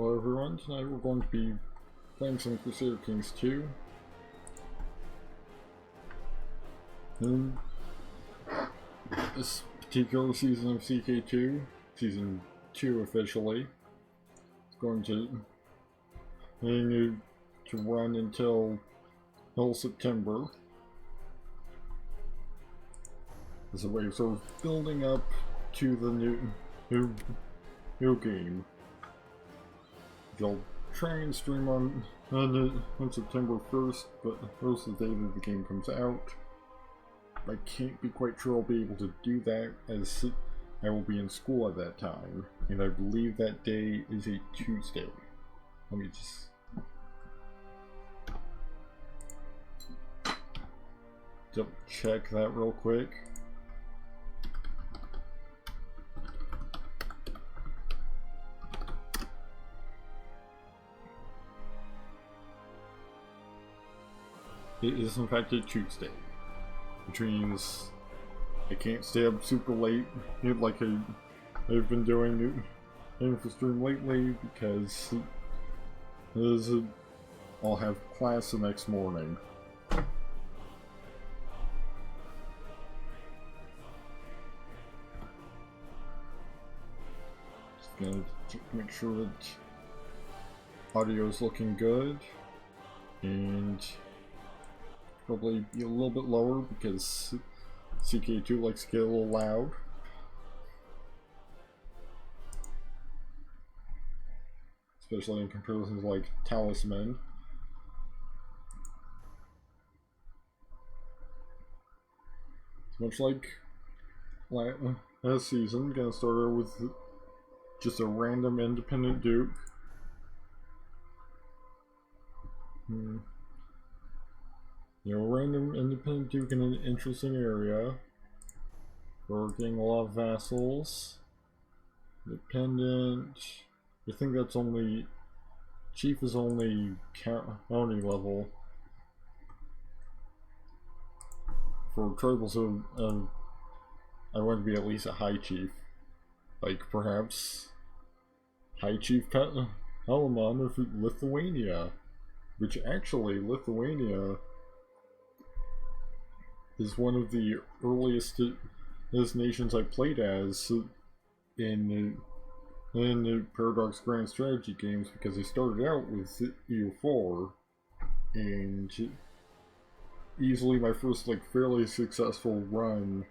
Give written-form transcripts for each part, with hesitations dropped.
Hello everyone, tonight we're going to be playing some Crusader Kings 2. And this particular season of CK2, season 2 officially, is going to run until September. As a way of sort of building up to the new game. I'll try and stream on September 1st, but that's the day that the game comes out. I can't be quite sure I'll be able to do that, as I will be in school at that time, and I believe that day is a Tuesday. Let me just... double check that real quick. It is in fact a Tuesday, which means I can't stay up super late like I've been doing for stream lately, because I'll have class the next morning. Just gonna make sure that audio is looking good, and probably be a little bit lower because CK2 likes to get a little loud. Especially in comparisons like Talisman. It's much like last season, gonna start out with just a random independent duke. You know, random independent duke in an interesting area. We're getting a lot of vassals. Dependent. I think that's only... Chief is only county level. For tribals, I want to be at least a high chief. Like, perhaps... High Chief Palamon of Lithuania. Which actually, Lithuania is one of the earliest nations I played as in the Paradox Grand Strategy games, because I started out with EU4, and easily my first fairly successful run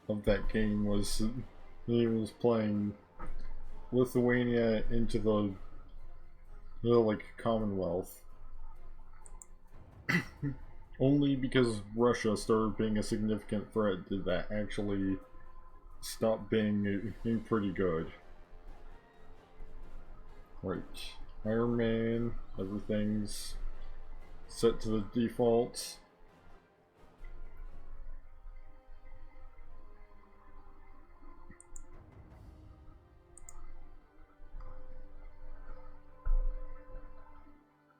of that game was playing Lithuania into the Commonwealth. Only because Russia started being a significant threat did that actually stop being pretty good. Right, Iron Man, everything's set to the default.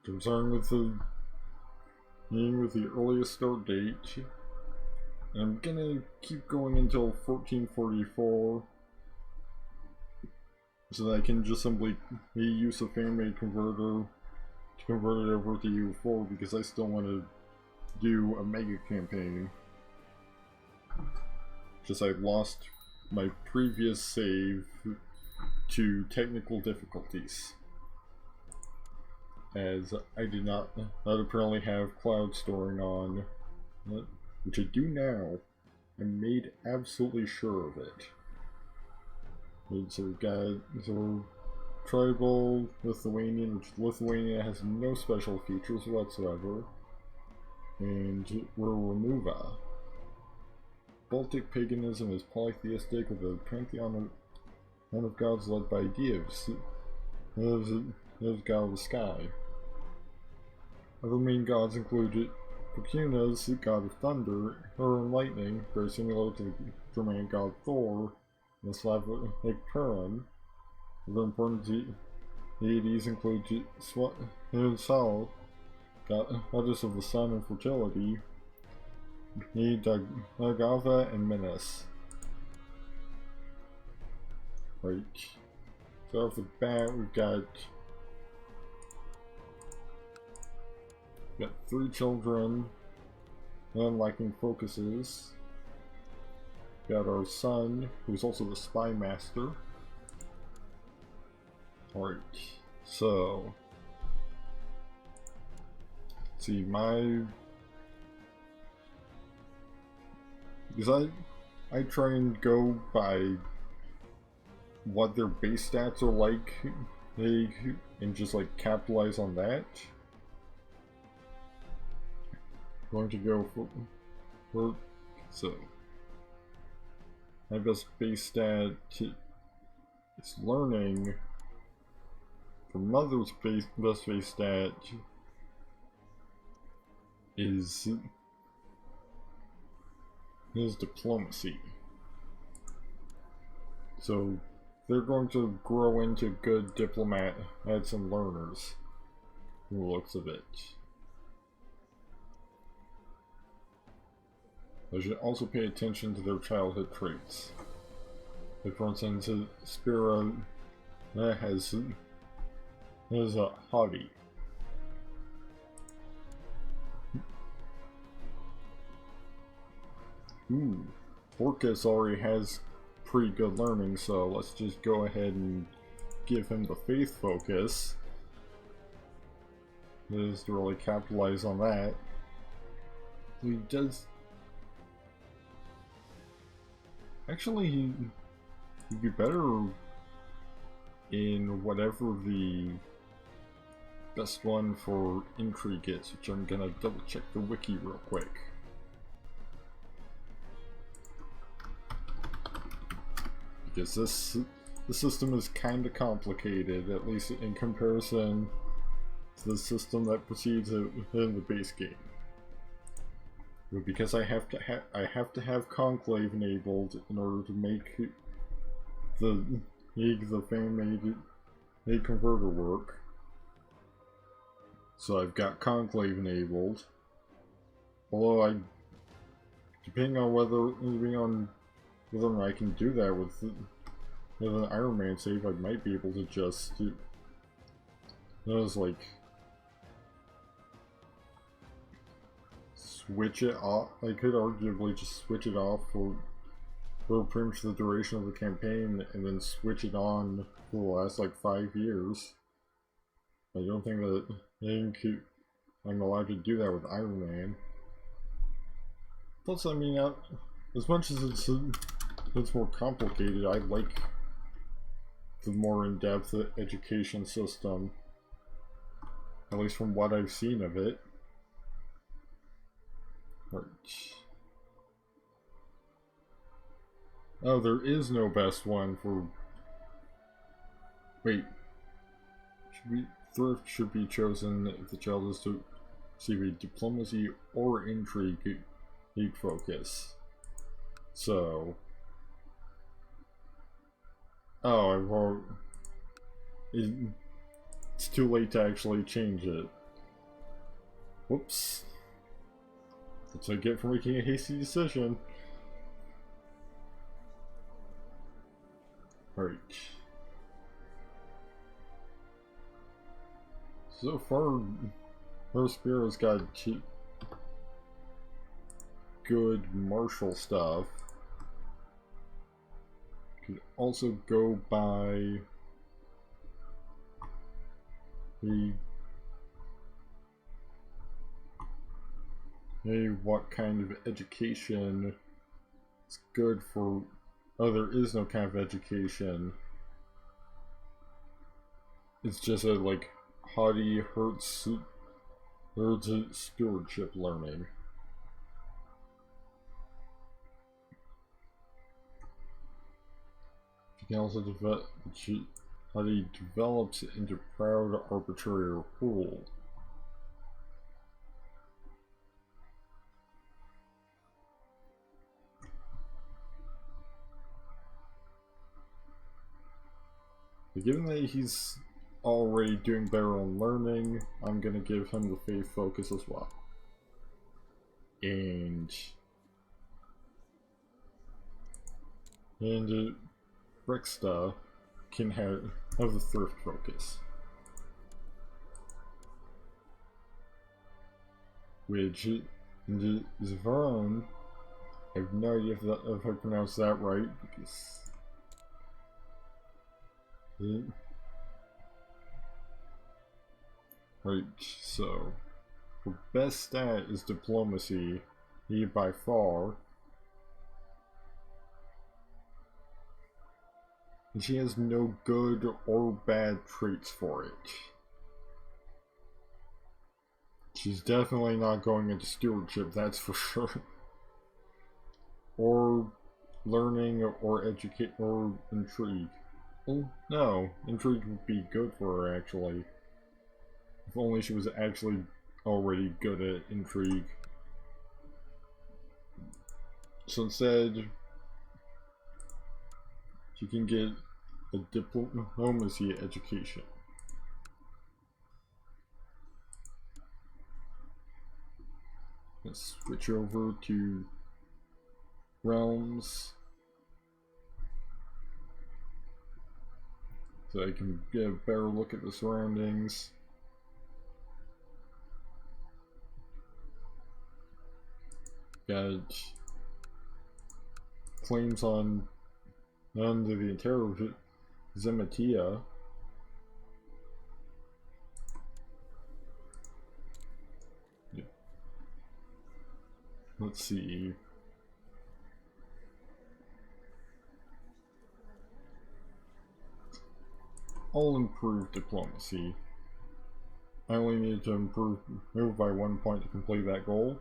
I'm starting with the earliest start date. I'm gonna keep going until 1444, so that I can just simply use a fan-made converter to convert it over to U4, because I still want to do a mega campaign. Just I lost my previous save to technical difficulties, as I did not apparently have cloud storing on, which I do now. I made absolutely sure of it. And so we've got tribal Lithuanian, which Lithuania has no special features whatsoever, and we're Remuva. Baltic paganism is polytheistic, with a pantheon of gods led by Dievs. There's god of the sky. Other main gods include Perkunas, god of thunder, or lightning, very similar to the Germanic god Thor, and the Slavic Perun. Other important deities include Sol, goddess of the sun and fertility, Dagava, and Menace. Right. So off the bat, we've got Got 3 children, none lacking focuses. Got our son, who's also the spy master. Alright, so let's see, because I try and go by what their base stats are like, and just like capitalize on that. Going to go for so my best base stat is learning. For mother's best base stat is diplomacy. So they're going to grow into good diplomats and learners, from the looks of it. I should also pay attention to their childhood traits. Like for instance, Spira has a hobby. Ooh, Orcus already has pretty good learning, so let's just go ahead and give him the faith focus. Just to really capitalize on that. He does. Actually, he'd be better in whatever the best one for intrigue is, which I'm gonna double check the wiki real quick. Because the system is kind of complicated, at least in comparison to the system that precedes it in the base game. But because I have to have Conclave enabled in order to make the fan-made converter work. So I've got Conclave enabled. Although depending on whether I can do that with an Iron Man save, I might be able to just switch it off. I could arguably just switch it off for pretty much the duration of the campaign, and then switch it on for the last like 5 years. I don't think that I'm allowed to do that with Iron Man. Plus, I mean, as much as it's more complicated, I like the more in-depth education system, at least from what I've seen of it. Right. Oh, there is no best one for... Wait. Thrift should be chosen if the child is to receive a diplomacy or intrigue focus. So... Oh, it's too late to actually change it. Whoops. That's what I get for making a hasty decision. Alright. So far, Spiro's got good martial stuff. Could also go by what kind of education is good for... Oh, there is no kind of education. It's just a, like, haughty hurts stewardship learning. You can also develop... Haughty develops into proud arbitrary rule. Given that he's already doing better on learning, I'm gonna give him the faith focus as well. And Rexta can have the thrift focus. which is Vern. I have no idea if I pronounced that right, because right, so her best stat is diplomacy, he by far. And she has no good or bad traits for it. She's definitely not going into stewardship, that's for sure. Or learning, or educate, or intrigue. Well, no, intrigue would be good for her, actually. If only she was actually already good at intrigue. So instead, she can get a diplomacy education. Let's switch over to realms so I can get a better look at the surroundings. Got claims on under the entire Zematia. Yeah. Let's see. I'll improve diplomacy. I only need to move by 1 point to complete that goal.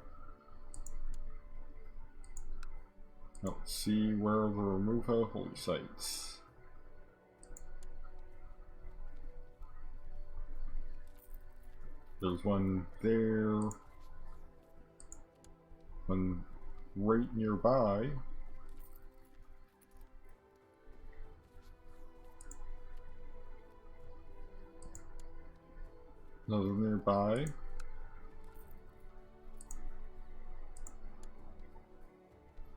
Let's see where the remove holy sites. There's one there, one right nearby. Another nearby.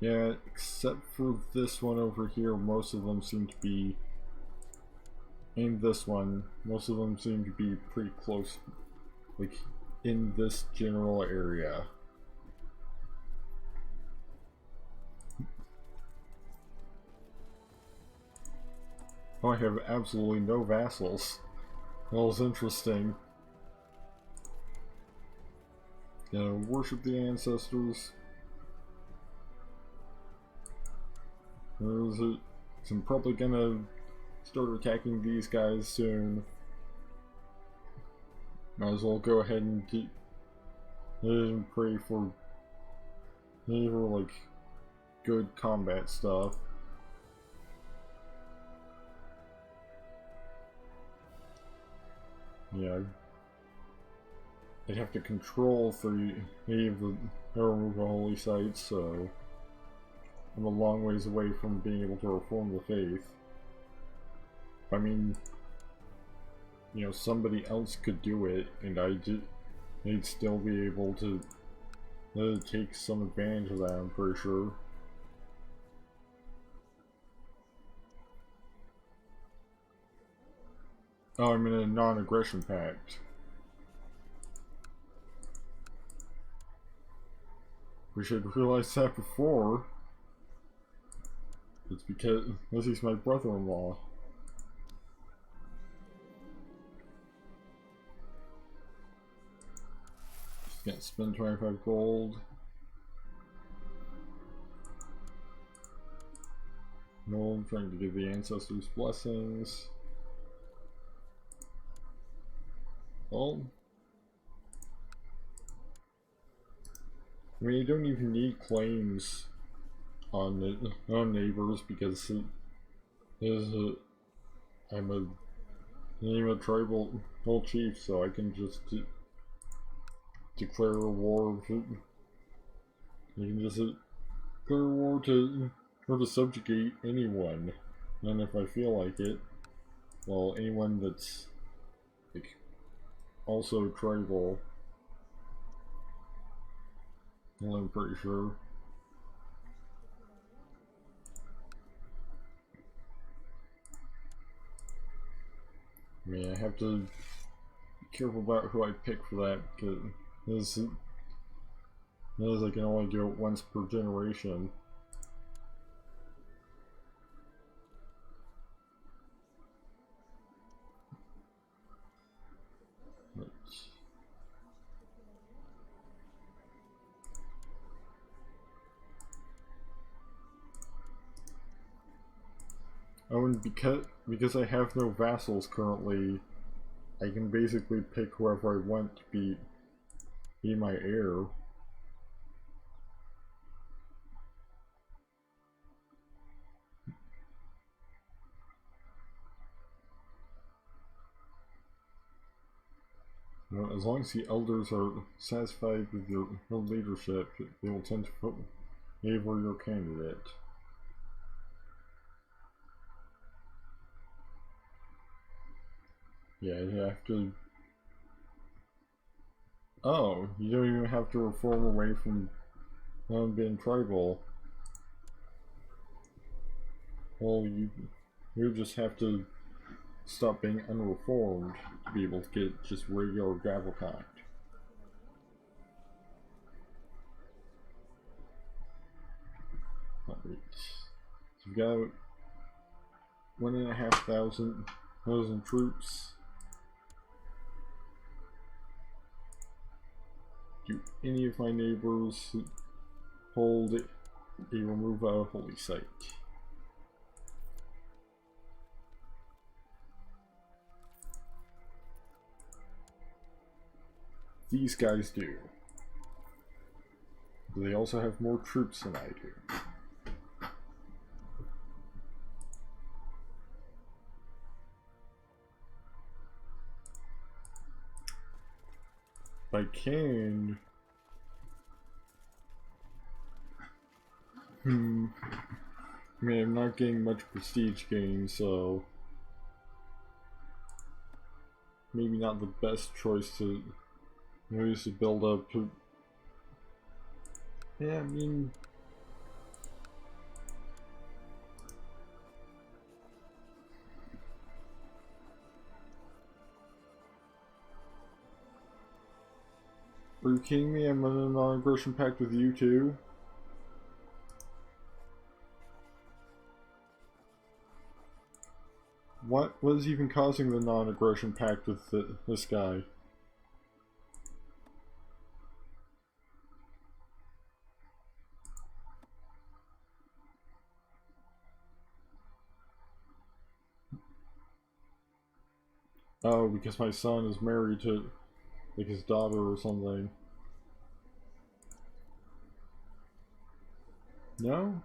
Yeah, except for this one over here, most of them seem to be, and this one, most of them seem to be pretty close, like in this general area. Oh, I have absolutely no vassals. That was interesting. Worship the ancestors. So I'm probably gonna start attacking these guys soon. Might as well go ahead and pray for like good combat stuff. Yeah, I'd have to control 3 of the holy sites, so I'm a long ways away from being able to reform the faith. I mean, somebody else could do it, and they'd still be able to take some advantage of that, I'm pretty sure. Oh, I'm in a non-aggression pact. Wish I'd realized that before. It's because he's my brother-in-law. Just gonna spend 25 gold. No, I'm trying to give the ancestors blessings. Well, I mean, you don't even need claims on neighbors because I'm a tribal chief, so I can just declare a war. You can just declare war to subjugate anyone, and if I feel like it, well, anyone that's like also tribal. Well, I'm pretty sure. I mean, I have to be careful about who I pick for that, because As I can only do it once per generation. Oh, and because I have no vassals currently, I can basically pick whoever I want to be my heir. Well, as long as the elders are satisfied with your leadership, they will tend to favor your candidate. Yeah, you have to... Oh, you don't even have to reform away from being tribal. Well, you just have to stop being unreformed to be able to get just regular gravel contact. Alright. So we've got 1,500 troops. Do any of my neighbors hold a remove a holy site? These guys do. But they also have more troops than I do. I can... I mean, I'm not getting much prestige gain, so... maybe not the best choice to use to build up. Yeah, I mean... Are you kidding me? I'm in a non-aggression pact with you too? What is even causing the non-aggression pact with this guy? Oh, because my son is married to, like, his daughter or something. No?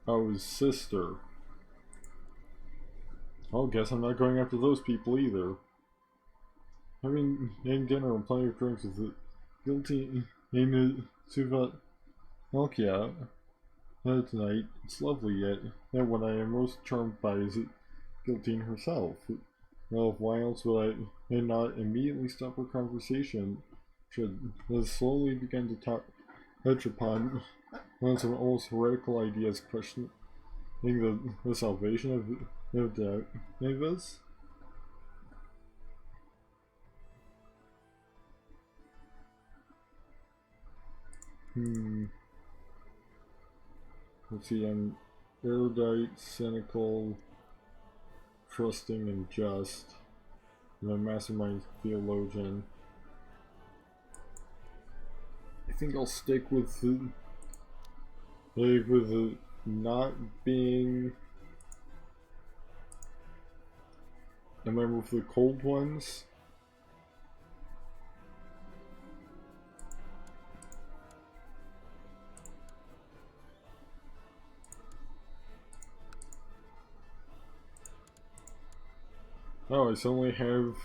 Oh, his sister. Oh, guess I'm not going after those people either. Having dinner and plenty of drinks with the guilty named Suvat Melkia tonight. It's lovely, yet what I am most charmed by is Guiltine herself. Well, why else would I not immediately stop her conversation? Should have slowly begun to touch upon some almost heretical ideas questioning the salvation of the Navas? Let's see, I'm erudite, cynical, trusting, and just. And a mastermind theologian. I think I'll stick with the not being a member of the cold ones. Oh, I suddenly have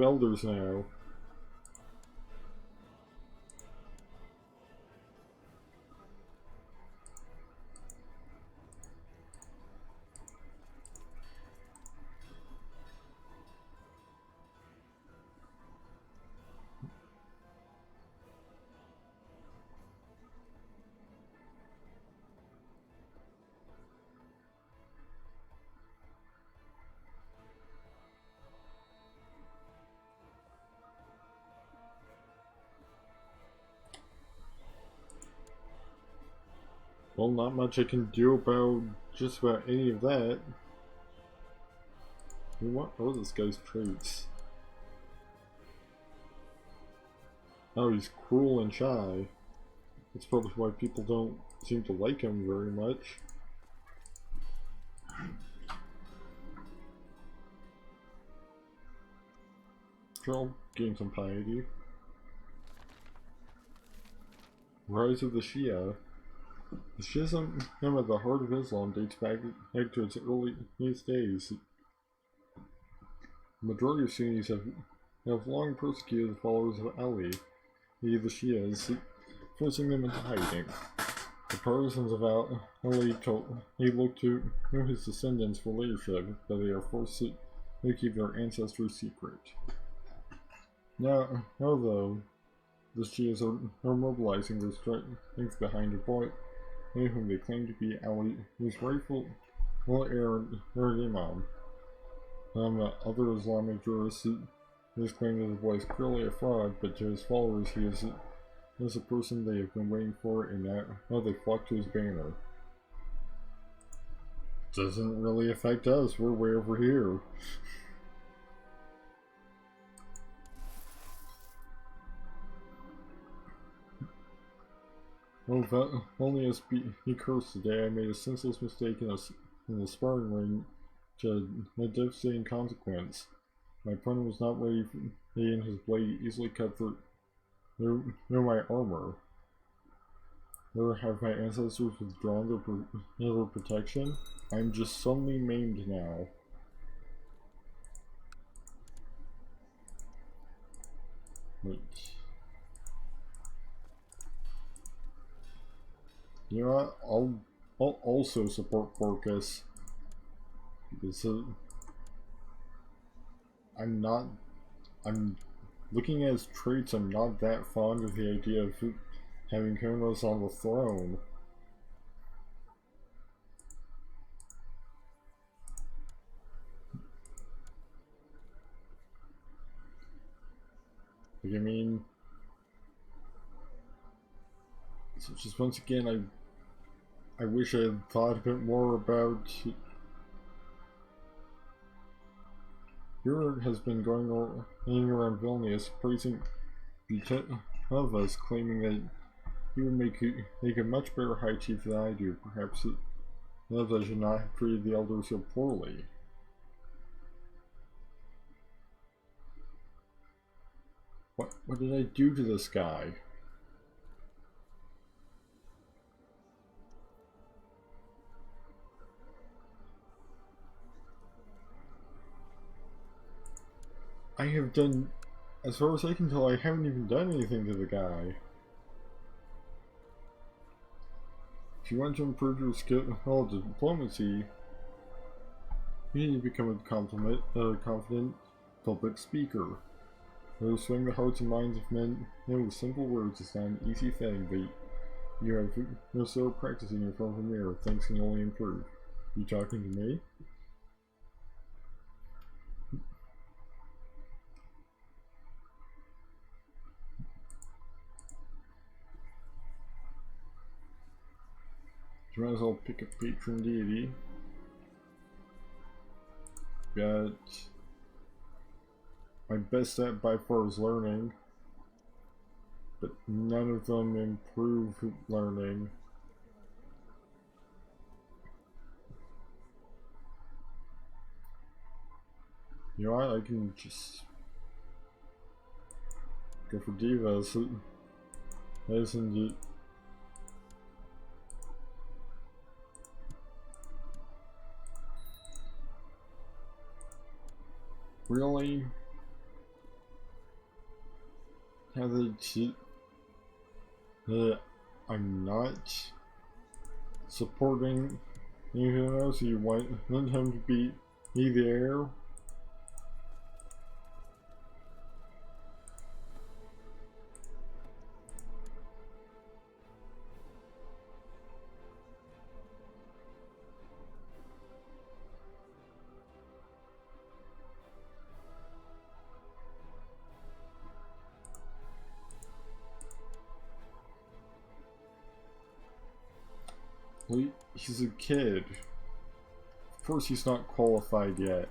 elders now. Well, not much I can do about just about any of that. What are this guy's traits? Oh, he's cruel and shy. That's probably why people don't seem to like him very much. Sure, I'll gain some piety. Rise of the Shia. The schism at the heart of Islam dates back to its earliest days. The majority of Sunnis have long persecuted the followers of Ali, the Shias, forcing them into hiding. The partisans of Ali look to his descendants for leadership, but they are forced to keep their ancestry secret. Now though, the Shias are mobilizing their strength behind a boy whom they claim to be Ali's rightful heir and imam. Other Islamic jurists claim that the boy is clearly a fraud, but to his followers he is a person they have been waiting for, and now they flock to his banner. Doesn't really affect us, we're way over here. Oh, if only us be cursed today. I made a senseless mistake in the sparring ring to a devastating consequence. My opponent was not ready, and his blade easily cut through my armor. Or have my ancestors withdrawn their protection? I'm just suddenly maimed now. Wait. You know what? I'll also support Porcus. Because I'm looking at his traits, I'm not that fond of the idea of having Kronos on the throne. Like, I mean, so just once again, I wish I had thought a bit more about. Europe has been going around Vilnius praising Butovas, claiming that he would make a much better high chief than I do. Perhaps I should not have treated the elders so poorly. What did I do to this guy? I have done, as far as I can tell, I haven't even done anything to the guy. If you want to improve your skill of diplomacy, you need to become a confident public speaker. To swing the hearts and minds of men with simple words is not an easy thing, but you have still practicing in front of a mirror. Things can only improve. You talking to me? You might as well pick a patron deity. Got my best stat by far is learning, but none of them improve learning. You know what, I can just go for divas. That isn't. Really? I'm not supporting anything else. You want him to be there? Well, he's a kid. Of course he's not qualified yet.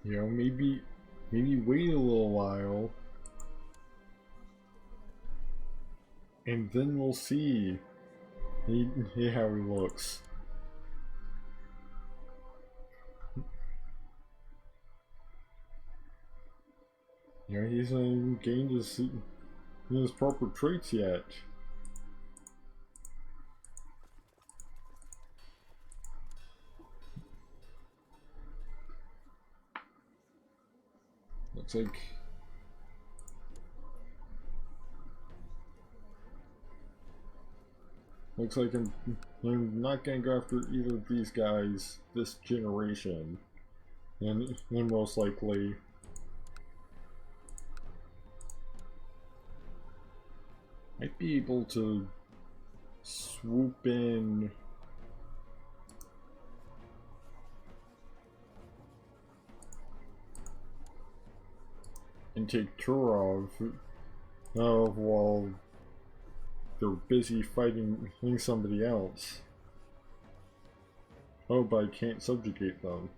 You know, maybe wait a little while, and then we'll see how he looks. You know, he hasn't gained his proper traits yet. Looks like I'm not gonna go after either of these guys this generation, and most likely I'd be able to swoop in and take Turov while they're busy fighting somebody else. Oh, but I can't subjugate them.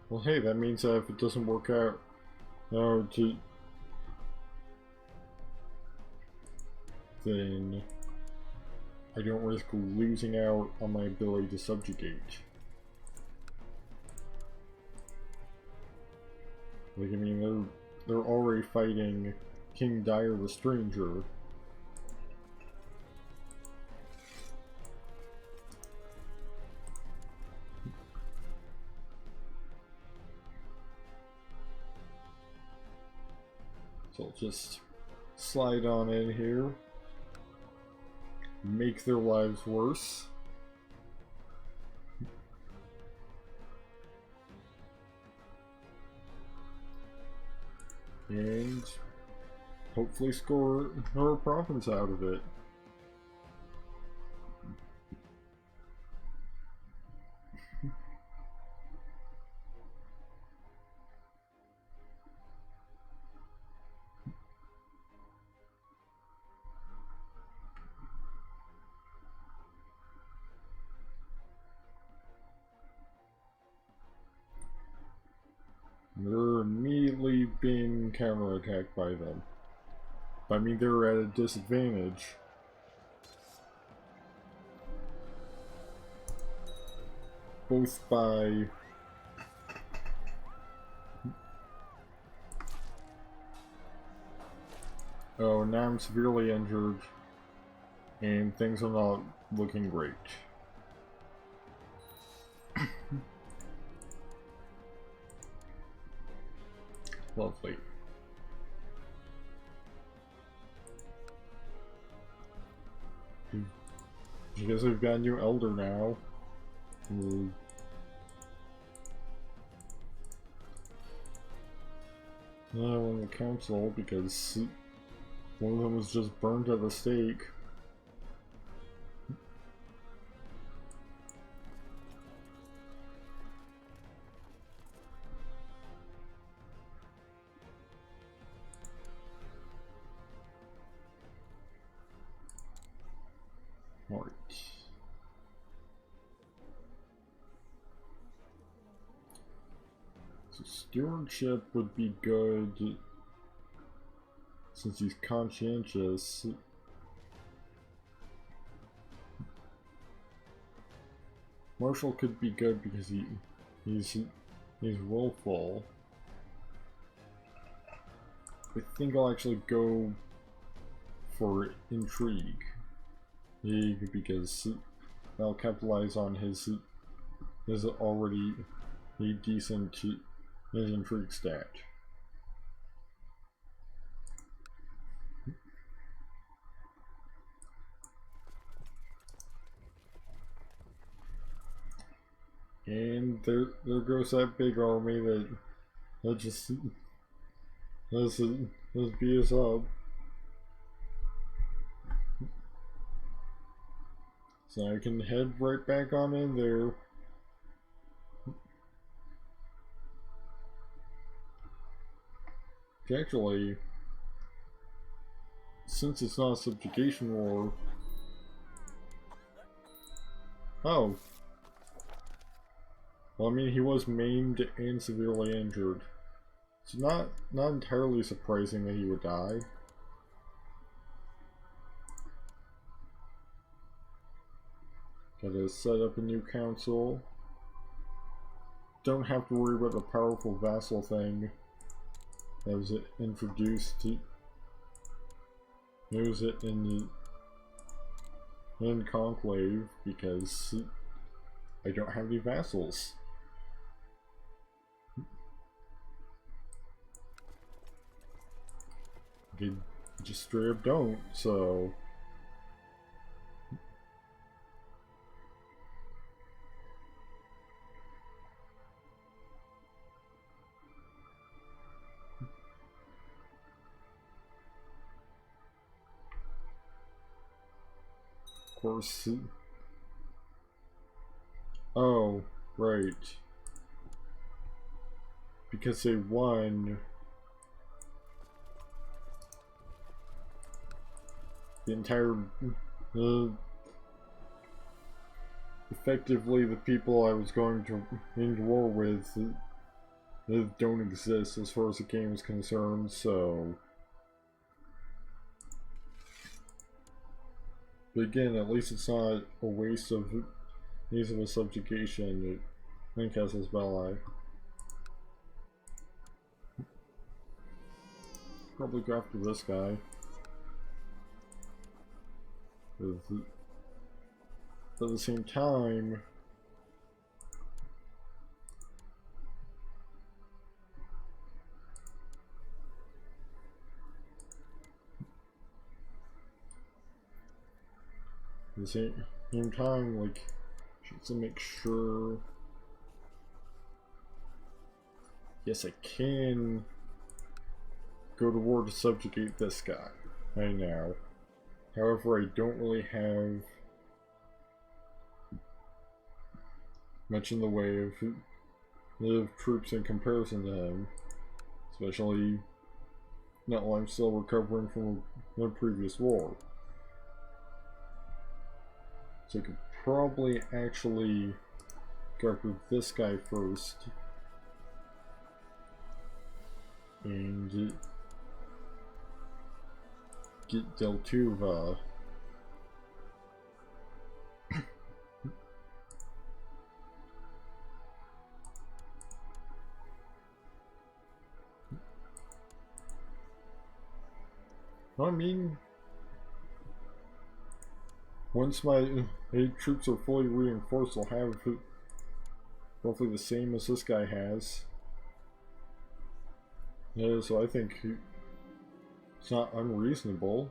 Well, hey, that means that if it doesn't work out, then I don't risk losing out on my ability to subjugate. Like, I mean, they're already fighting King Dire the Stranger. So I'll just slide on in here, make their lives worse. And hopefully score more profits out of it. They're immediately being counterattacked by them. I mean, they're at a disadvantage. Both by oh, now I'm severely injured, and things are not looking great. Lovely. Because we've got a new elder now. Now on the council because one of them was just burned at the stake. Alright. So stewardship would be good since he's conscientious. Marshall could be good because he's willful. I think I'll actually go for intrigue. Because I'll capitalize on his already a decent his intrigue stat. And there goes that big army that just beat us up. So I can head right back on in there. Actually, since it's not a subjugation war... Oh. Well, I mean, he was maimed and severely injured. It's not entirely surprising that he would die. Gotta set up a new council. Don't have to worry about the powerful vassal thing that was introduced to use it in Conclave because I don't have any vassals. I just straight up don't, so... Of course... Oh, right. Because they won... The entire... effectively, the people I was going to into war with don't exist as far as the game is concerned, so... But again, at least it's not a waste of use of a subjugation at Lincastle's Ballet. Probably go after this guy. But at the same time, like, just to make sure. Yes, I can go to war to subjugate this guy right now. However, I don't really have much in the way of troops in comparison to him, especially not while I'm still recovering from the previous war. So I could probably actually go after this guy first and get Deltuva. I mean, once my 8 troops are fully reinforced, I'll have roughly the same as this guy has. Yeah, so I think it's not unreasonable.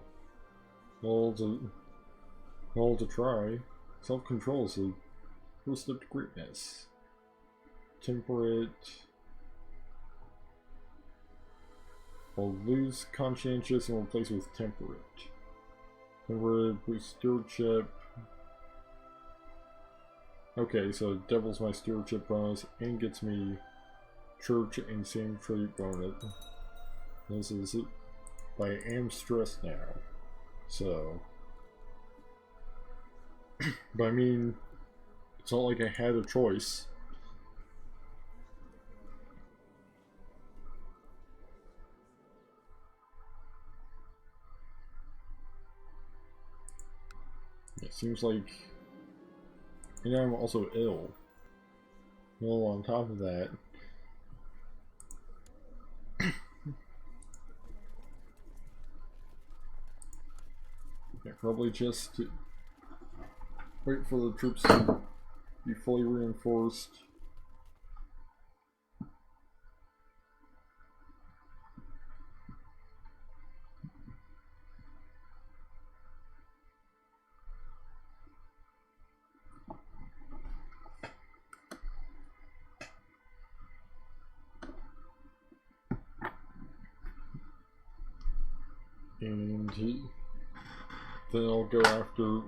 All to try. Self-control is a first step to greatness. Temperate. I'll lose conscientious and replace with temperate. Temperate with stewardship. Okay, so it doubles my stewardship bonus and gets me church and same trait bonus. This is it. But I am stressed now. So. But I mean, it's not like I had a choice. It seems like, you know, I'm also ill. Well, on top of that, yeah, probably just wait for the troops to be fully reinforced. And then I'll go after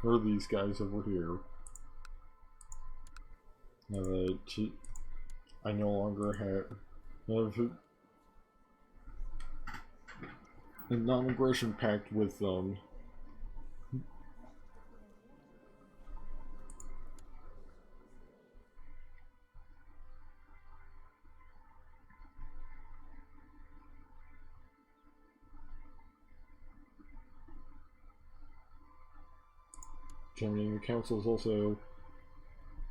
or these guys over here. Now that I no longer have a non-aggression pact with them. I mean, the council is also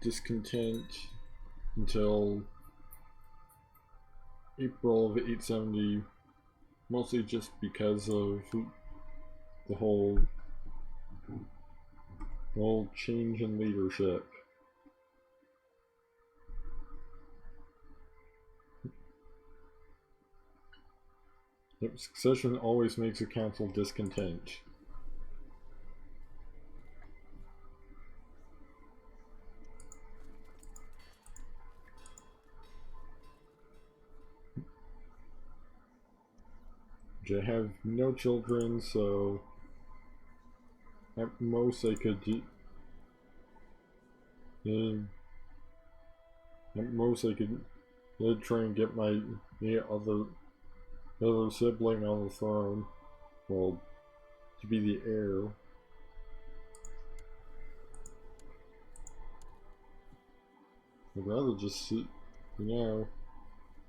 discontent until April of 870, mostly just because of the whole change in leadership. Yep, succession always makes a council discontent. I have no children, so at most I could try and get my other sibling on the throne, well, to be the heir. I'd rather just,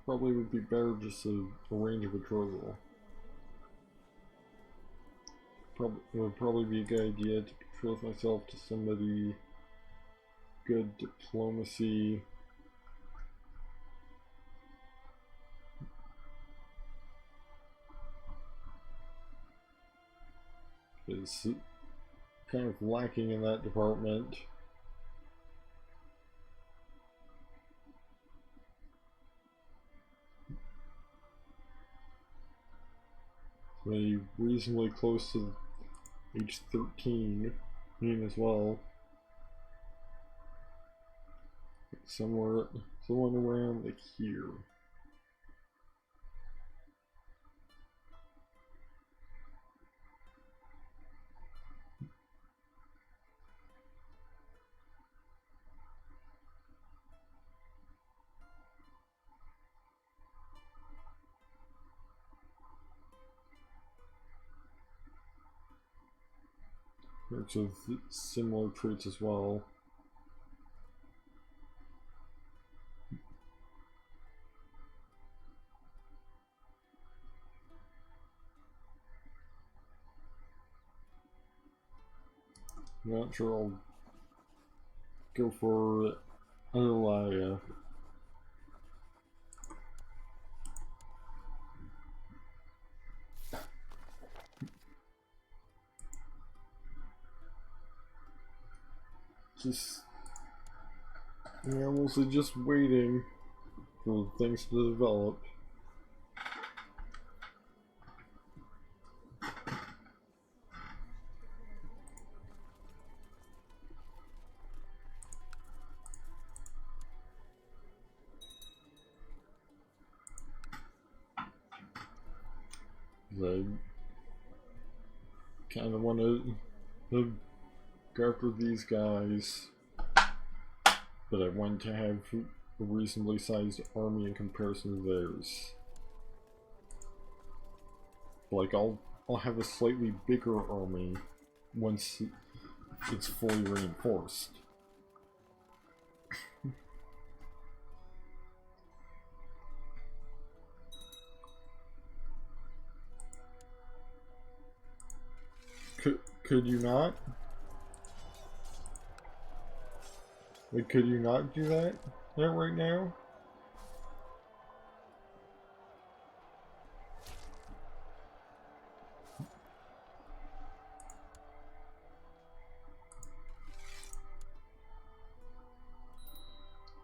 probably would be better just to arrange a betrothal. It would probably be a good idea to betroth myself to somebody good diplomacy. Is kind of lacking in that department. Maybe reasonably close to age 13, as well. Someone around like here. Which of similar traits as well. I'm not sure I'll go for Elia. Mostly just waiting for things to develop. I kind of want to go after these guys, but I want to have a reasonably sized army in comparison to theirs. Like, I'll have a slightly bigger army once it's fully reinforced. Could you not? Like, could you not do that right now?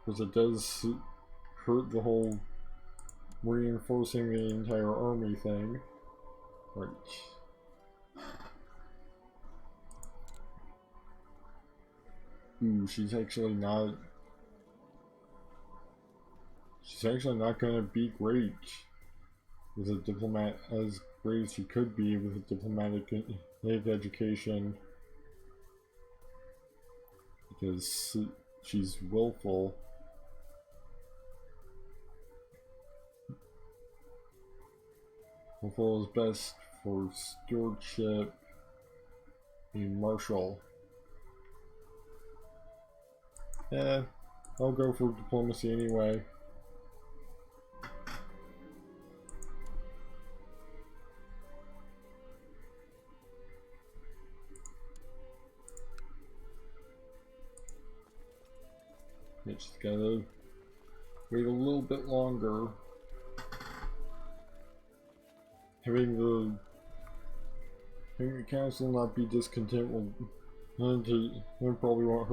Because it does hurt the whole reinforcing the entire army thing. Right. Ooh, she's actually not gonna be great with a diplomat, as great as she could be with a diplomatic education. because she's willful. Willful is best for stewardship and martial. I'll go for diplomacy anyway. Just gotta wait a little bit longer. Having the council not be discontent will probably won't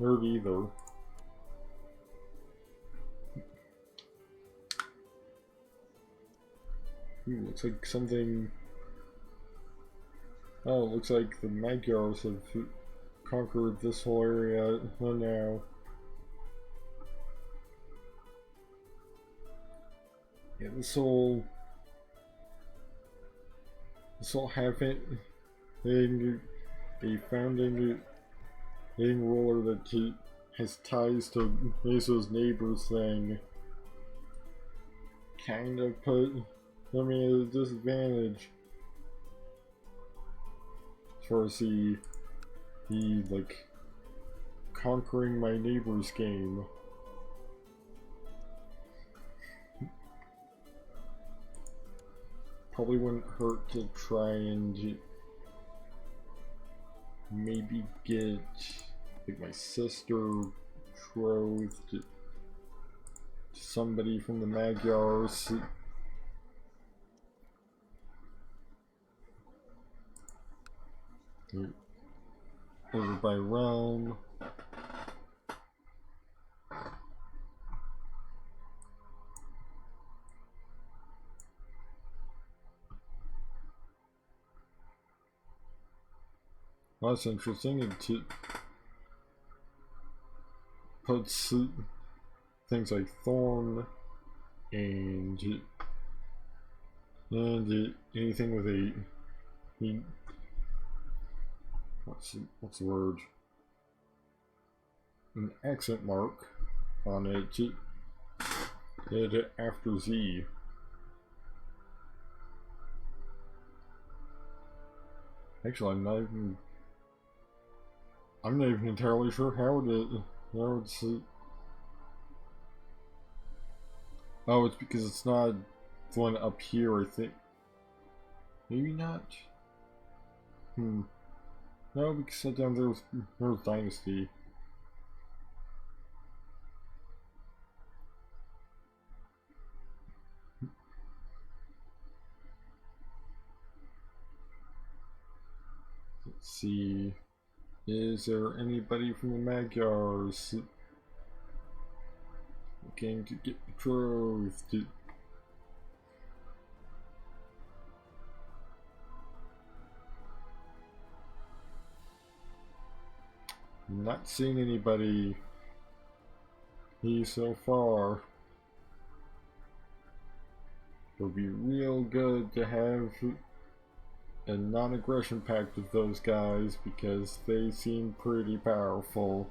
hurt either. Looks like something. Oh, it looks like the Magyars have conquered this whole area now. Yeah, this whole having a founding ruler that has ties to Meso's neighbors thing kind of put them at a disadvantage as far as the like conquering my neighbors game. Probably wouldn't hurt to try and maybe get like my sister betrothed to somebody from the Magyars. Over by realm. Well, that's interesting. It puts things like Thorn and anything with a what's the word? An accent mark on it. After Z. Actually, I'm not even entirely sure how it's. Oh, it's because it's not the one up here, I think. Maybe not. No, because down there was Dynasty. Let's see. Is there anybody from the Magyars looking to get betrothed? Not seeing anybody so far. It would be real good to have a non-aggression pact with those guys because they seem pretty powerful.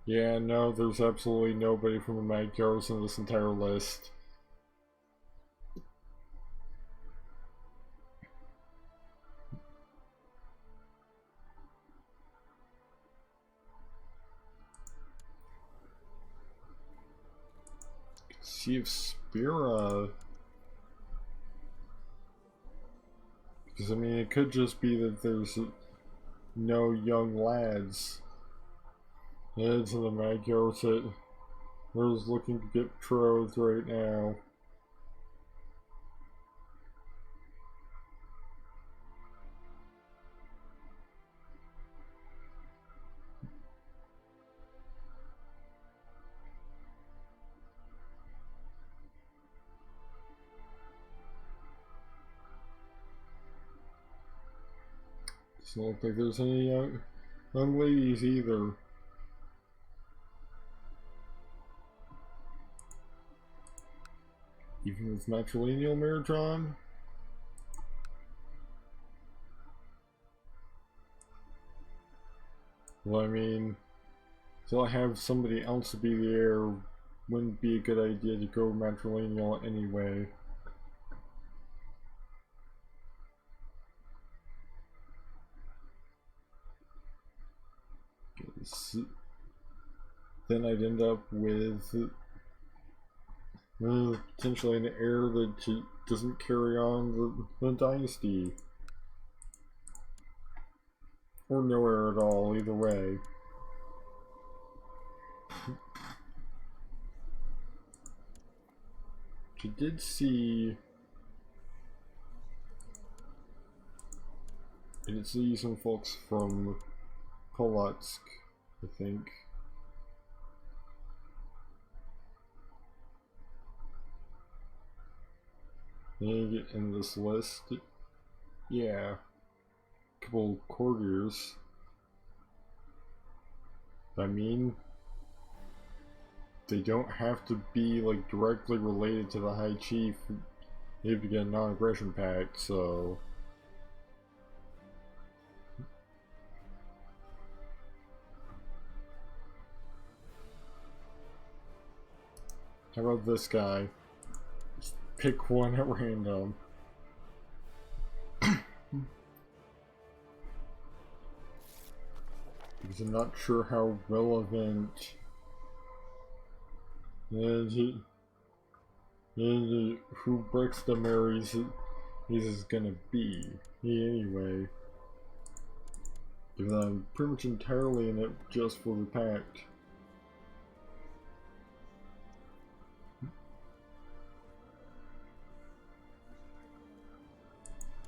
Yeah, no, there's absolutely nobody from the Magyars in this entire list. See if Spira... Because, I mean, it could just be that there's no young lads into the Magyars that are just looking to get betrothed right now. Doesn't look like there's any young ladies either. Even with matrilineal marriage on? Well, I mean, till I have somebody else to be there, wouldn't be a good idea to go matrilineal anyway. Then I'd end up with potentially an heir that doesn't carry on the dynasty. Or no heir at all, either way. I did see some folks from Polotsk, I think. In this list, yeah, a couple courtiers. I mean, they don't have to be like directly related to the High Chief. They have to get a non-aggression pact, so. How about this guy? Just pick one at random. Because I'm not sure how relevant and who Brexta marries is gonna be. Anyway. Because I'm pretty much entirely in it just for the pact.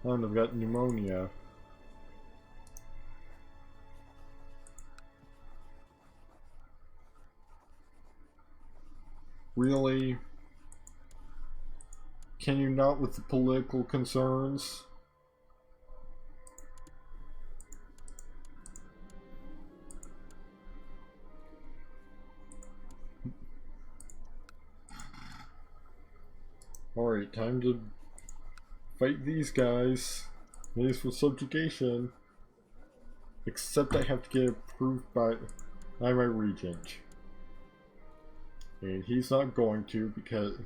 And I've got pneumonia. Really? Can you not with the political concerns? Alright, time to fight these guys. These for subjugation. Except I have to get approved by my regent. And he's not going to because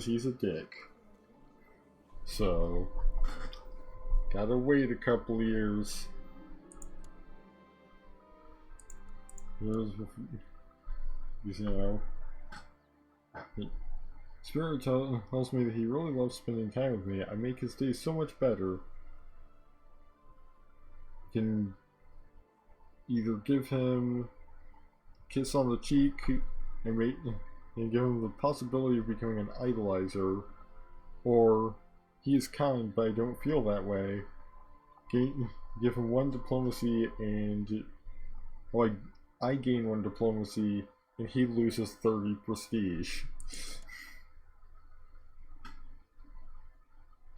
he's a dick. So gotta wait a couple years. You know, Spirit tells me that he really loves spending time with me. I make his day so much better. Can either give him a kiss on the cheek and give him the possibility of becoming an idolizer, or he is kind but I don't feel that way. Give him one diplomacy and I gain one diplomacy and he loses 30 prestige.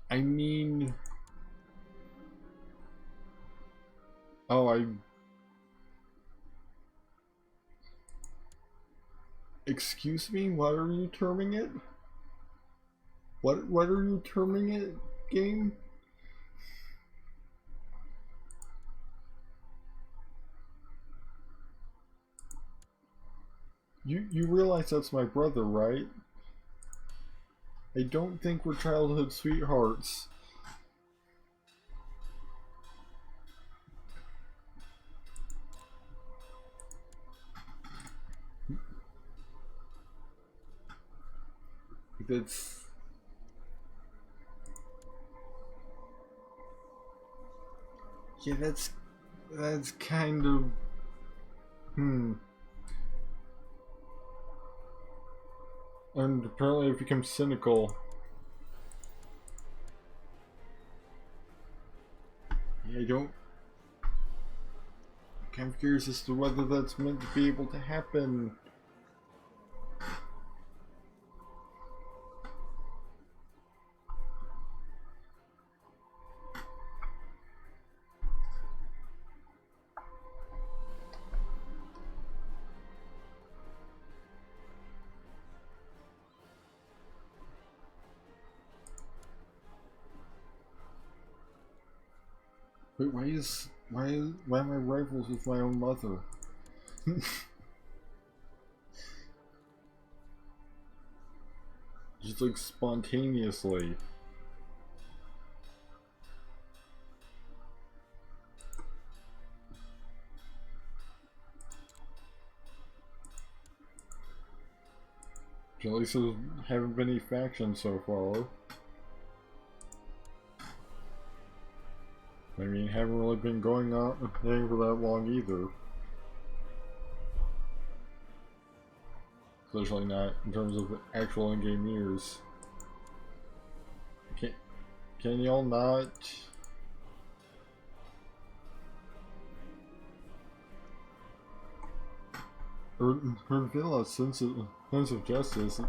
I mean, excuse me, what are you terming it? What are you terming it, game? You realize that's my brother, right? I don't think we're childhood sweethearts. That's kind of and apparently I've become cynical. I'm curious as to whether that's meant to be able to happen. Wait, why am I rivals with my own mother? Just like spontaneously. At least there haven't been any factions so far. I mean, haven't really been going on for that long either. Especially not in terms of actual in-game years. Can y'all not? Her villain's sense of justice. Her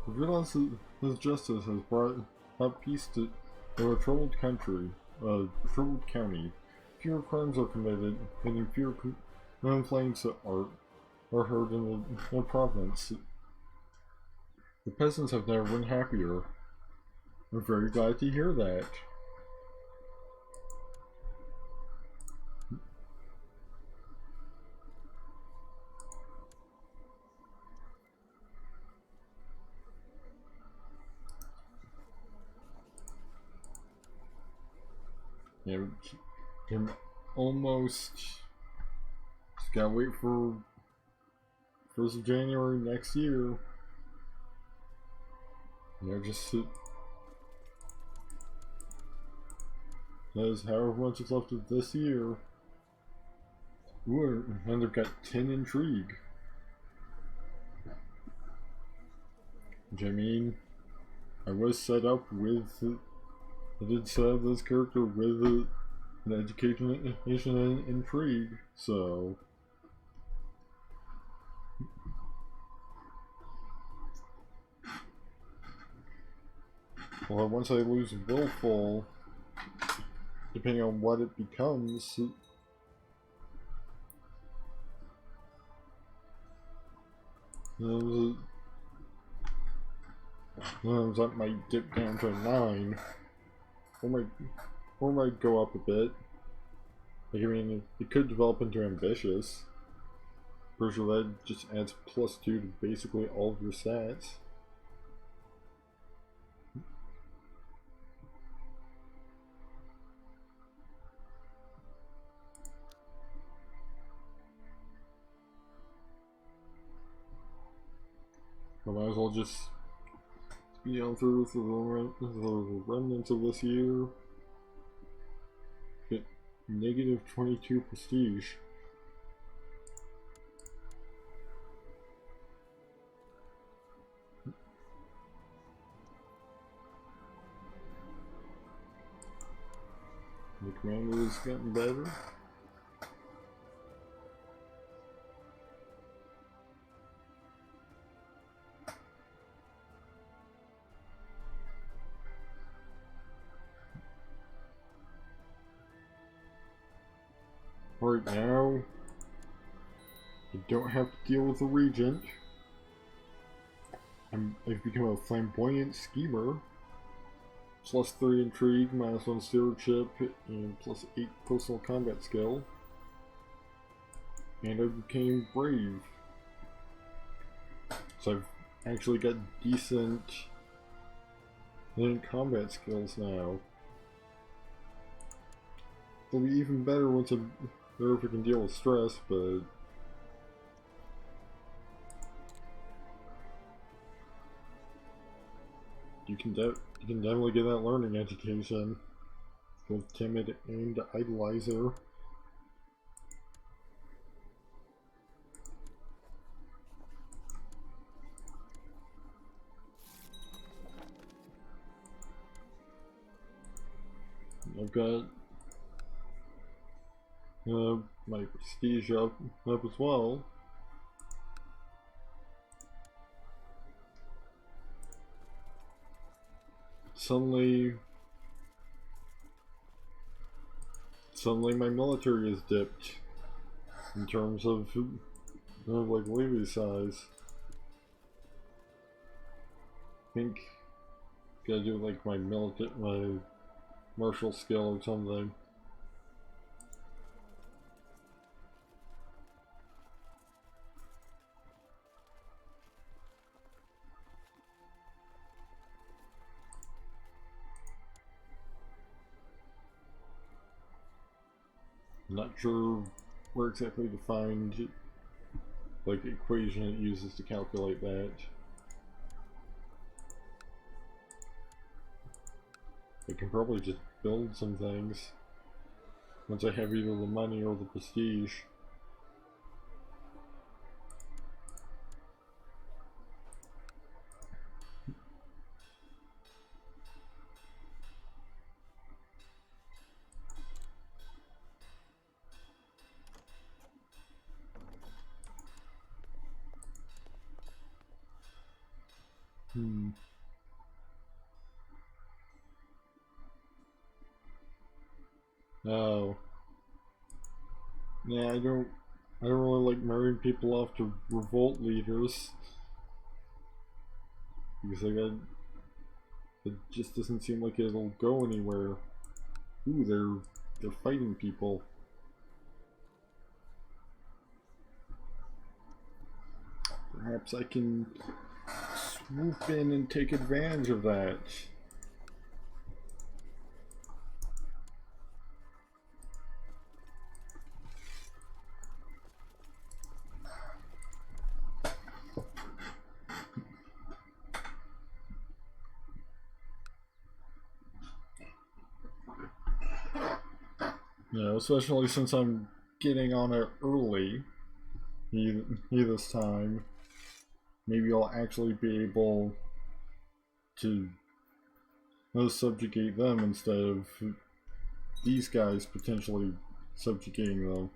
villain's sense of justice has brought peace to a troubled country, a troubled county. Fewer crimes are committed, and fewer complaints are heard in the province. The peasants have never been happier. I'm very glad to hear that. Yeah, I'm almost just gotta wait for 1st of January next year. Just that is however much is left of this year. Ooh, and I've got 10 intrigue. Which I mean, I was set up with. I did set up this character with an education and intrigue, so. Well, once I lose Willful, depending on what it becomes, that might dip down to a 9, or might go up a bit. Like, I mean, it could develop into Ambitious. Pretty sure that just adds +2 to basically all of your stats. I might as well just speed on through the remnants of this year. Get -22 prestige. The commander has gotten better. Right now, I don't have to deal with the Regent. I've become a flamboyant schemer. +3 intrigue, -1 stewardship, and +8 personal combat skill. And I became brave. So I've actually got decent combat skills now. It'll be even better once if I can deal with stress, but you can definitely get that learning education. Both timid and idolizer. I've got my prestige up as well. Suddenly my military is dipped in terms of like levy size. I think gotta do like my martial skill or something. I'm not sure where exactly to find like equation it uses to calculate that. I can probably just build some things once I have either the money or the prestige. Oh. Yeah, I don't really like marrying people off to revolt leaders. Because it just doesn't seem like it'll go anywhere. Ooh, they're fighting people. Perhaps I can swoop in and take advantage of that. You know, especially since I'm getting on it early, this time, maybe I'll actually be able to subjugate them instead of these guys potentially subjugating them.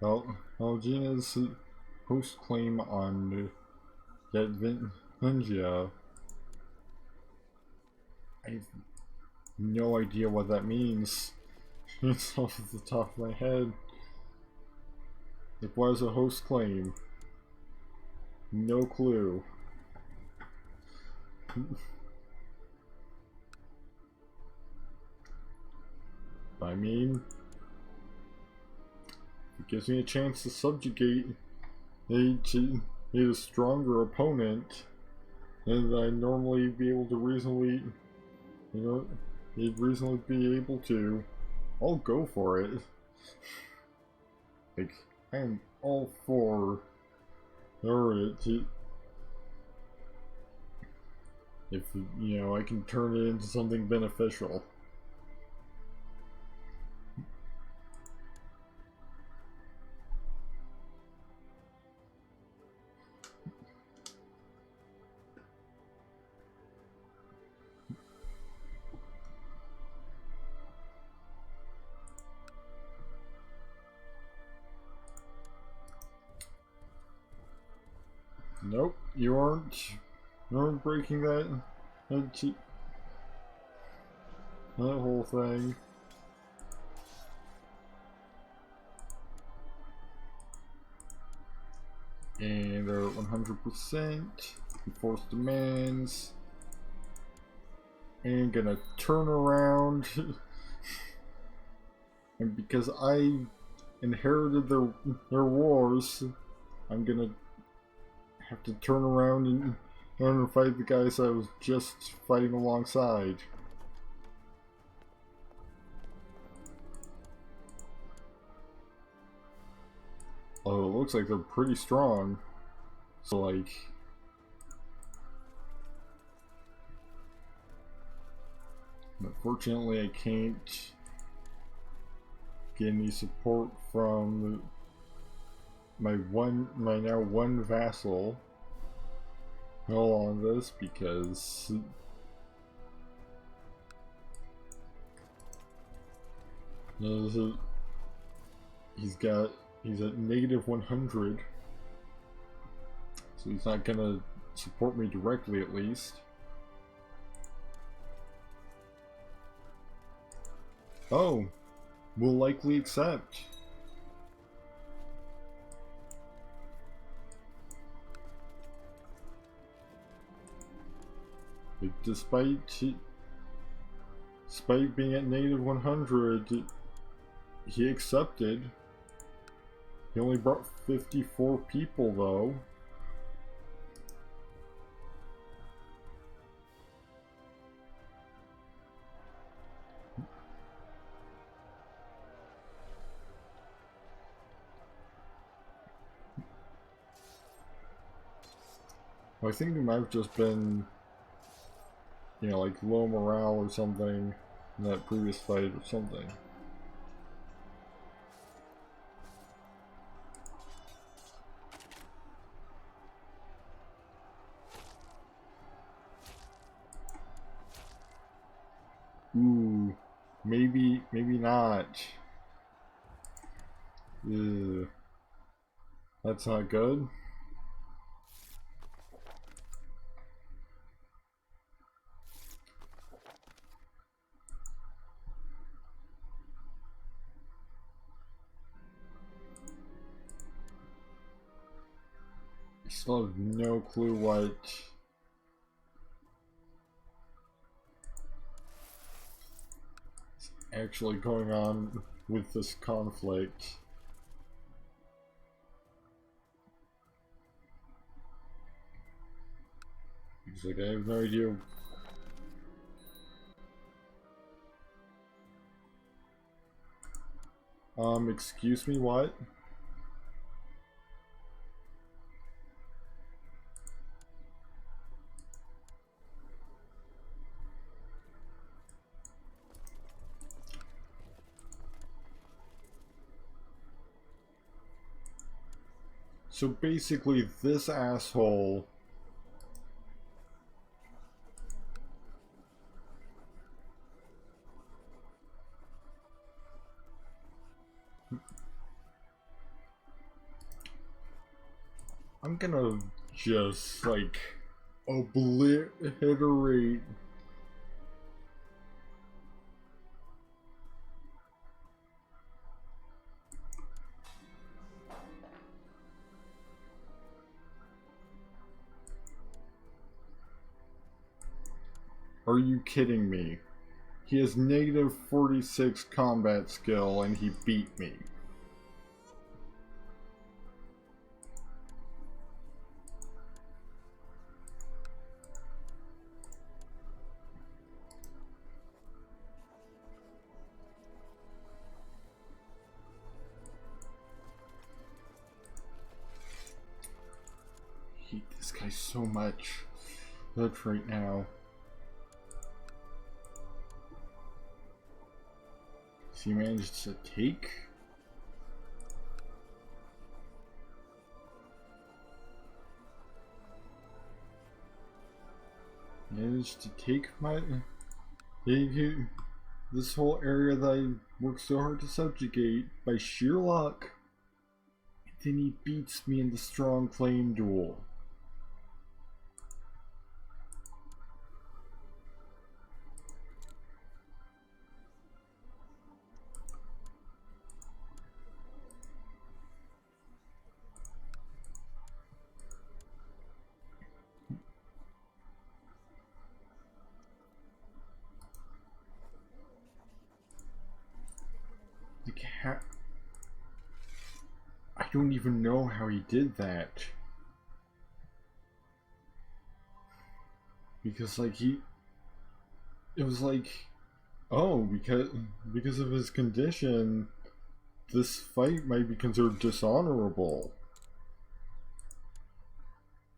Well, Gina's host claim on Yetvingia, I have no idea what that means. It's off the top of my head. Like, what is a host claim? No clue. I mean, it gives me a chance to subjugate a stronger opponent than I'd normally be able to reasonably, you'd reasonably be able to. I'll go for it. Like, I am all for it. If, I can turn it into something beneficial. Nope, you aren't breaking that whole thing. And they're 100%. Enforced demands. And gonna turn around. And because I inherited their wars, I'm gonna have to turn around and fight the guys I was just fighting alongside. Oh, it looks like they're pretty strong. So, like, unfortunately, I can't get any support from my now one vassal on this because he's at negative 100, so he's not gonna support me directly, at least. Oh, will likely accept. Like, despite being at negative 100, he accepted. He only brought 54 people, though. I think it might have just been, you know, like low morale or something in that previous fight or something. Ooh, maybe not. Ugh. That's not good. I still have no clue what is actually going on with this conflict. He's like, I have no idea. Excuse me, what? So basically, this asshole I'm gonna just like obliterate. Are you kidding me? He has negative 46 combat skill and he beat me. I hate this guy so much. Look right now. Has he managed to take? Managed to take my... this whole area that I worked so hard to subjugate by sheer luck. And then he beats me in the strong claim duel. I don't even know how he did that. Because like it was like, oh, because of his condition, this fight might be considered dishonorable.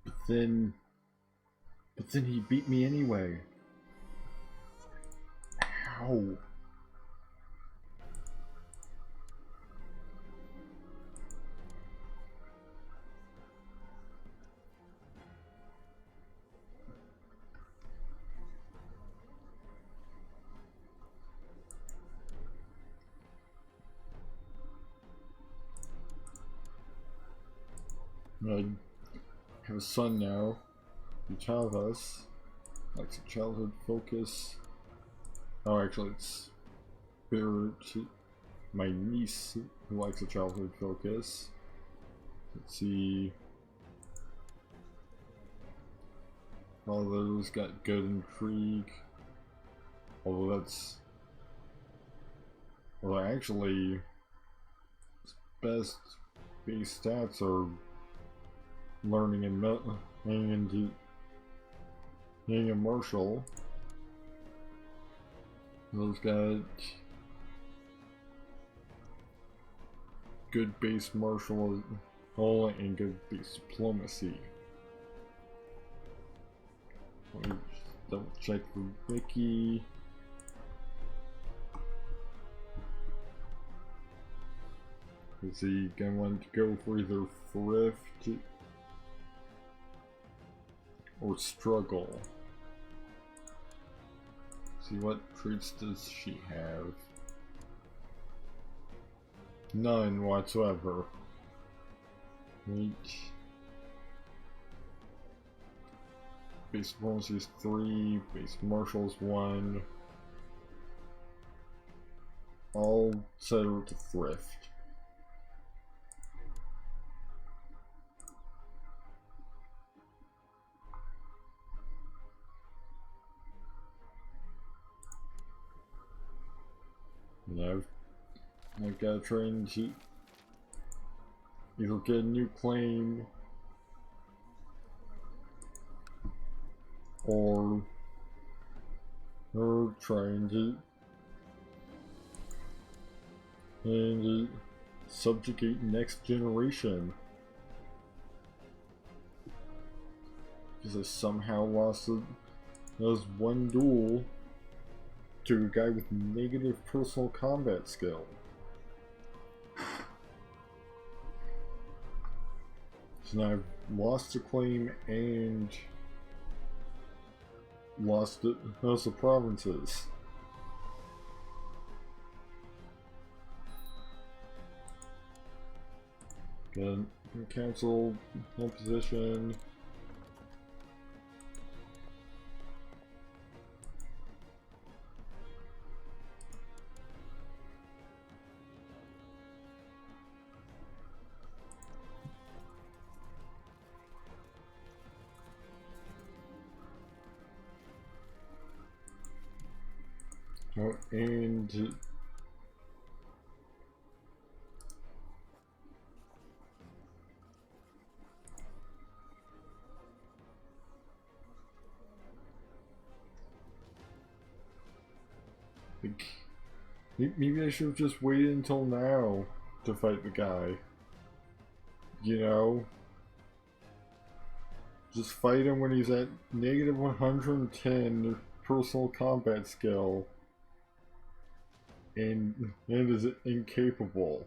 But then he beat me anyway. How? I have a son now. A child of us likes a childhood focus. Oh, actually, it's better to my niece who likes a childhood focus. Let's see. All those got good intrigue. Although that's... well, actually, his best base stats are learning and hanging a martial. Those got good base martial and good base diplomacy. Let me just double check the wiki. Is he gonna want to go for either thrift or struggle? See, what traits does she have? None whatsoever. Wait. Base diplomacy is 3, base martial is 1. I'll set her to thrift. And I've got to train to either get a new claim or trying to subjugate next generation. Because I somehow lost those one duel to a guy with negative personal combat skill. So now I've lost a claim and lost the House of Provinces. Then cancel no position. Oh, and maybe I should have just waited until now to fight the guy. You know? Just fight him when he's at negative 110 personal combat skill and is incapable.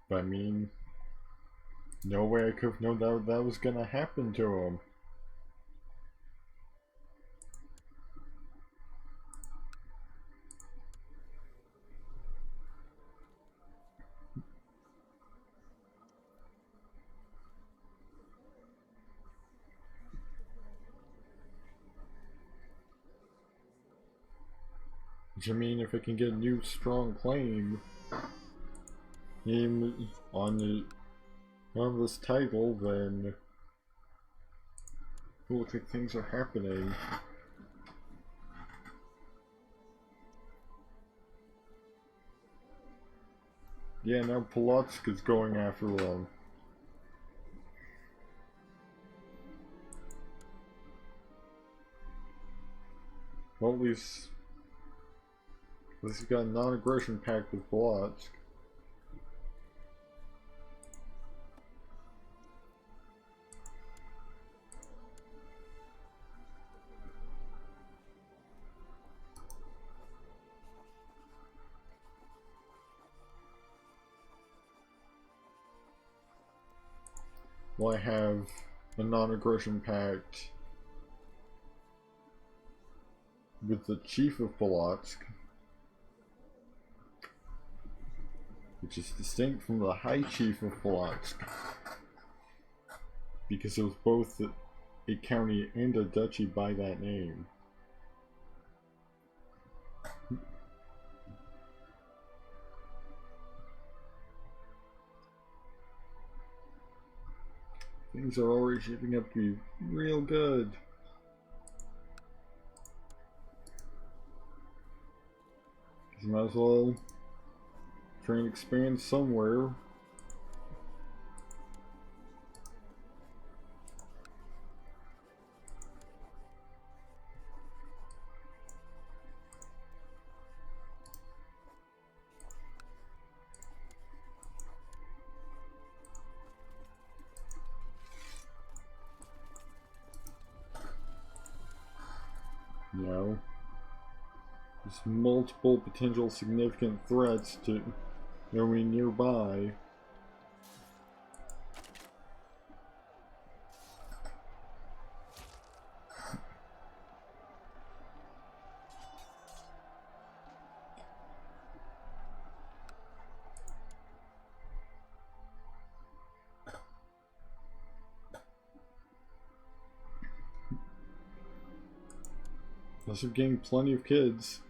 But I mean, no way I could have known that was gonna happen to him. Which I mean, if I can get a new strong claim on this title, then it looks like things are happening. Yeah, now Polotsk is going after them. Well, at least he's got a non-aggression pact with Polotsk. Well, I have a non-aggression pact with the chief of Polotsk, which is distinct from the High Chief of Polotsk, because it was both a county and a duchy by that name. Things are already shaping up to be real good. You might as well try and expand somewhere. You know, there's multiple potential significant threats to going nearby. Plus, we're getting plenty of kids.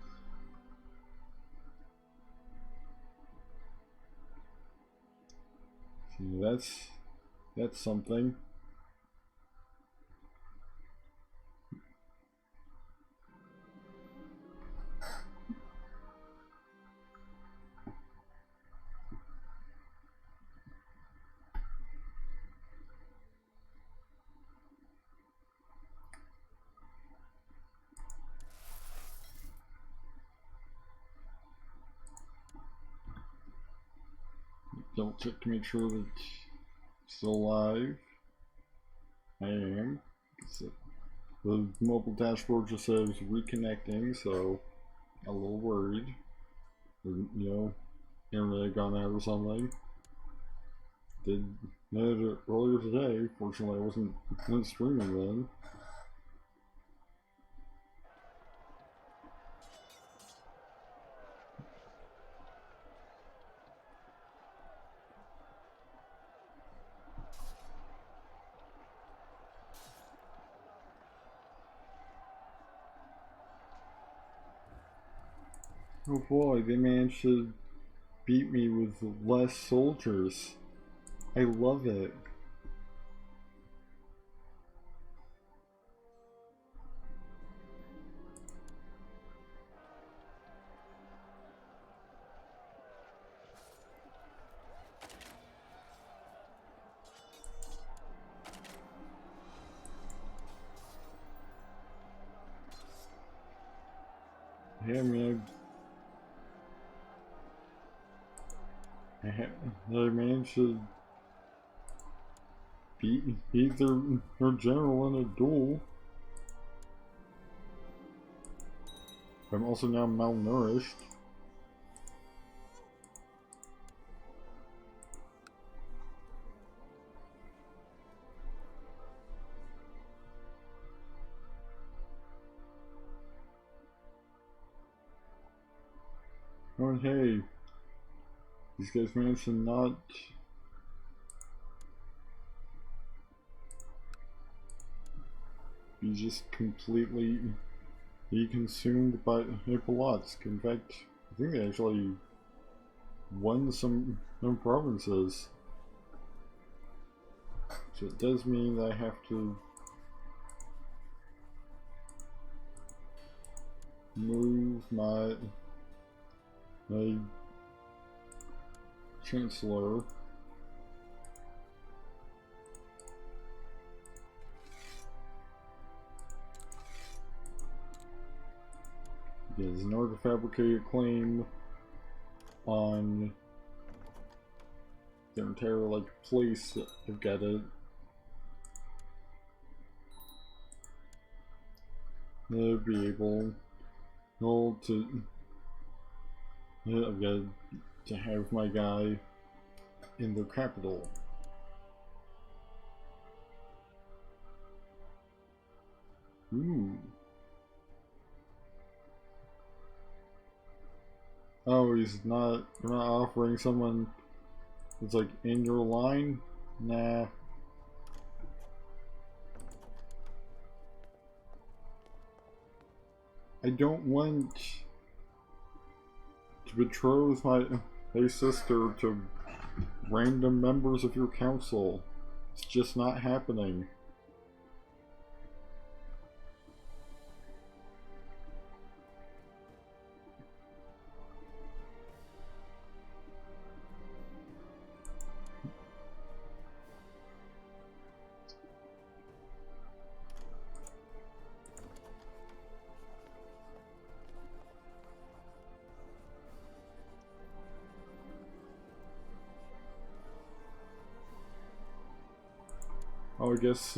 See, that's something. Double check to make sure that I'm still alive. I am. The mobile dashboard just says reconnecting, so I'm a little worried. You know, internet had gone out or something. Did know it earlier today. Fortunately, I wasn't streaming then. Oh boy, they managed to beat me with less soldiers. I love it. Yeah, man. They managed to beat their general in a duel. I'm also now malnourished. Oh, and hey, these guys managed to not be just completely consumed by Polotsk. In fact, I think they actually won some provinces. So it does mean that I have to move my chancellor. Because in order to fabricate a claim on their entire place, I've got to be able to. I've got to have my guy in the capital. Ooh. Oh, we're not offering someone that's in your line? Nah. I don't want to betroth my sister to random members of your council. It's just not happening. Oh, I guess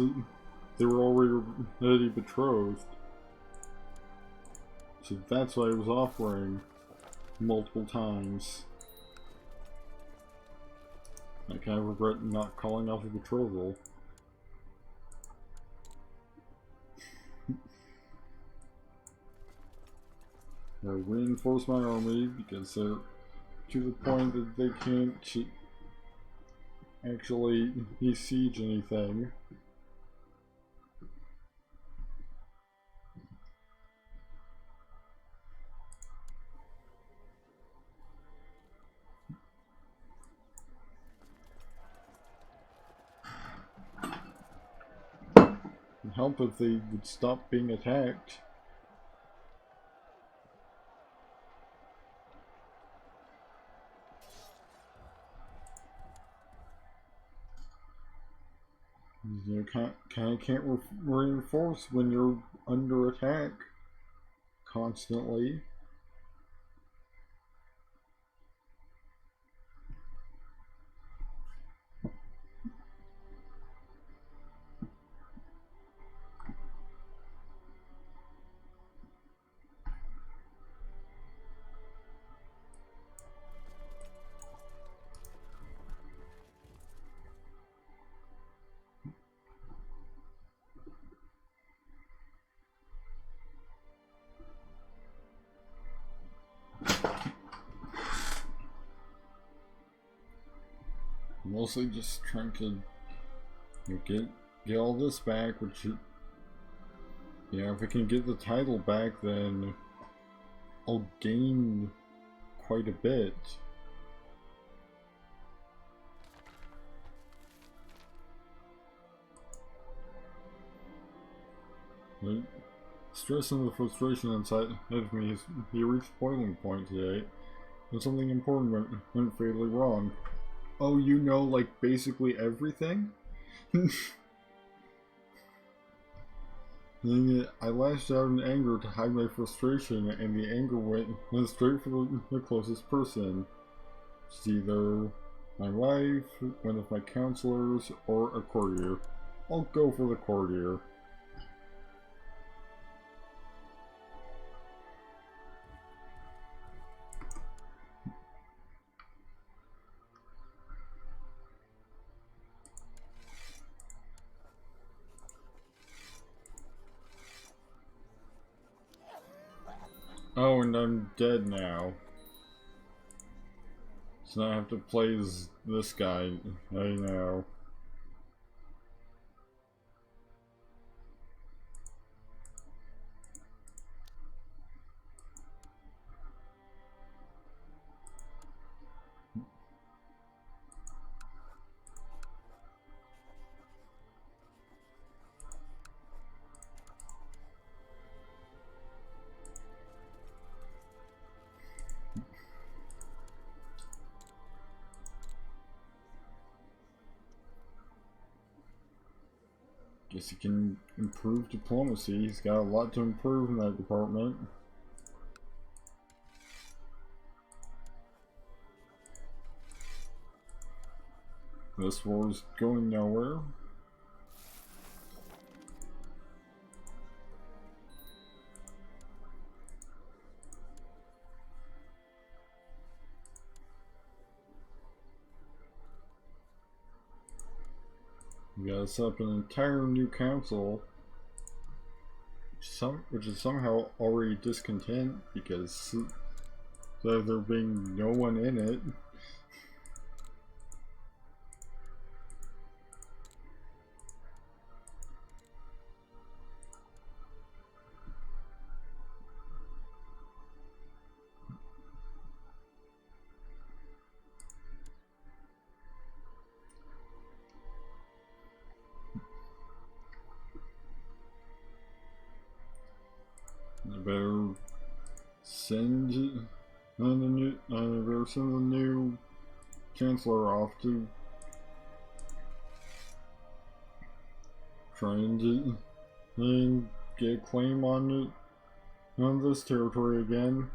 they were already betrothed. So that's what I was offering multiple times. I kind of regret not calling off the betrothal. I reinforce my army because they're to the point that they can't actually besiege anything. It'd help if they would stop being attacked. You can't reinforce when you're under attack constantly. Mostly just trying to get all this back, which, if we can get the title back, then I'll gain quite a bit. The stress and the frustration inside of me has reached boiling point today, and something important went fatally wrong. Oh, like basically everything? I lashed out in anger to hide my frustration, and the anger went straight for the closest person. It's either my wife, one of my counselors, or a courtier. I'll go for the courtier. Oh, and I'm dead now. So now I have to play as this guy. I know. Guess he can improve diplomacy. He's got a lot to improve in that department. This war's going nowhere. We gotta set up an entire new council, which is somehow already discontent because of there being no one in it. I better send the new chancellor off to try and get a claim on this territory again.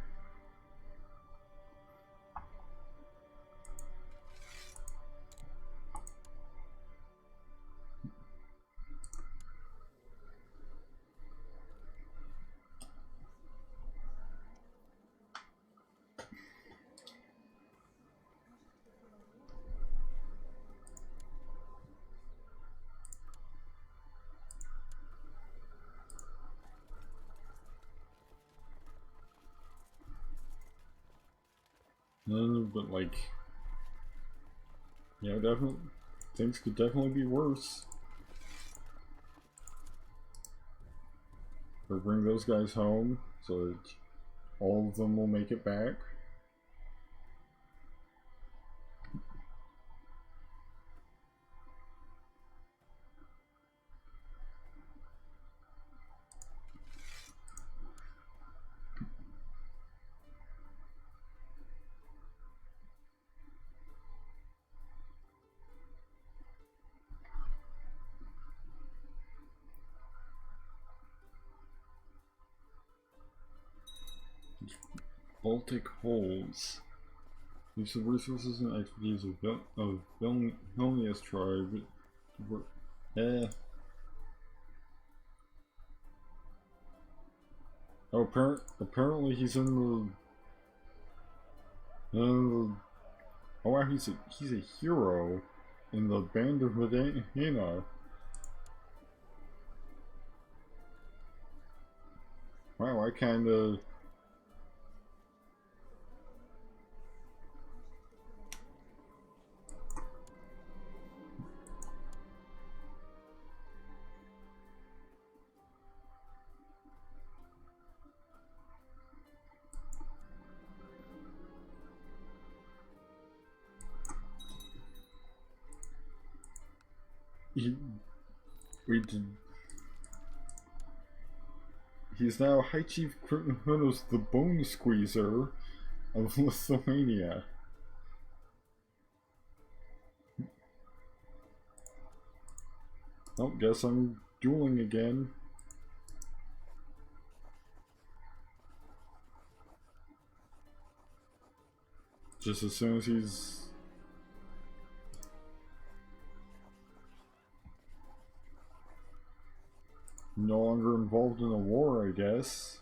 But like, yeah, definitely, things could definitely be worse. Or bring those guys home so that all of them will make it back. Baltic holes. Use the resources and expertise of Vilnius tribe. Oh, apparently he's in the. Oh wow, he's a hero in the band of Medina. Wow, I kinda. We did. He's now High Chief Kronos the Bone Squeezer of Lithuania. Oh, guess I'm dueling again. Just as soon as he's no longer involved in a war, I guess.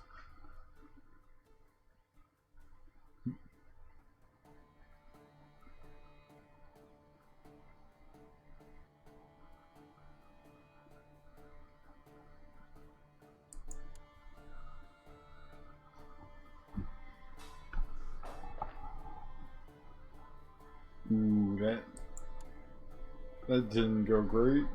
Ooh, that didn't go great.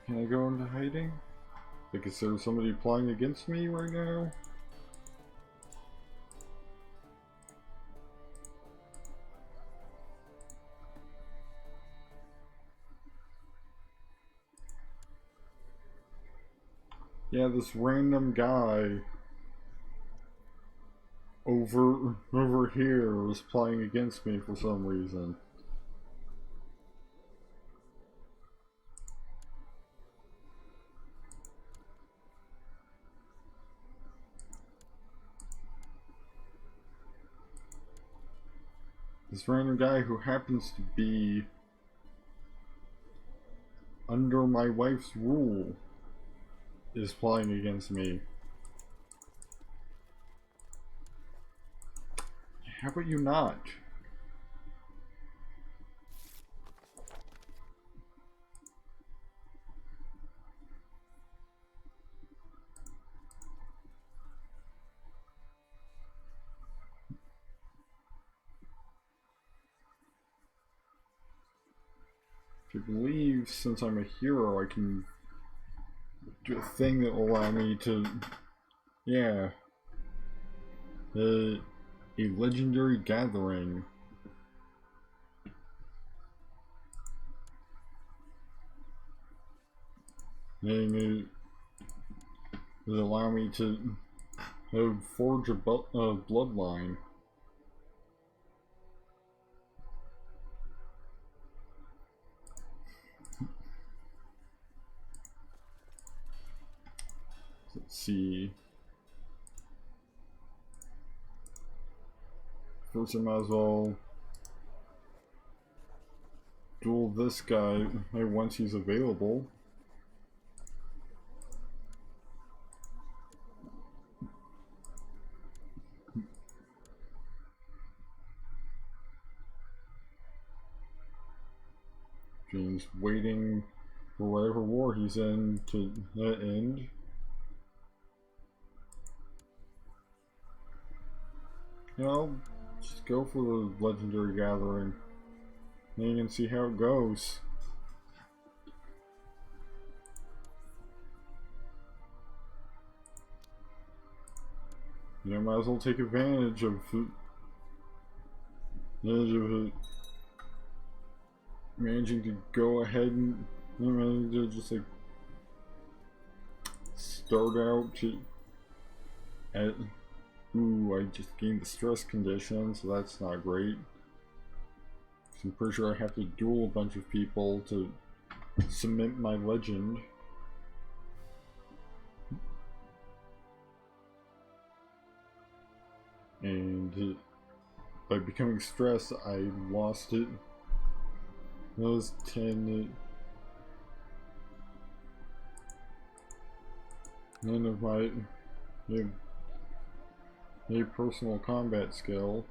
Can I go into hiding? Like, is there somebody plotting against me right now? Yeah, this random guy over here is plotting against me for some reason. This random guy who happens to be under my wife's rule is plotting against me. How about you not? I believe since I'm a hero, I can do a thing that will allow me to, yeah, a legendary gathering. And it would allow me to forge a bloodline. Let's see. First, I might as well duel this guy once he's available. James waiting for whatever war he's in to end. You know, just go for the legendary gathering thing and see how it goes. You know, might as well take advantage of managing to go ahead and, you know, just like start out at. Ooh, I just gained the stress condition, so that's not great. So I'm pretty sure I have to duel a bunch of people to cement my legend. And by becoming stressed, I lost it. Those 10. None of my a personal combat skill.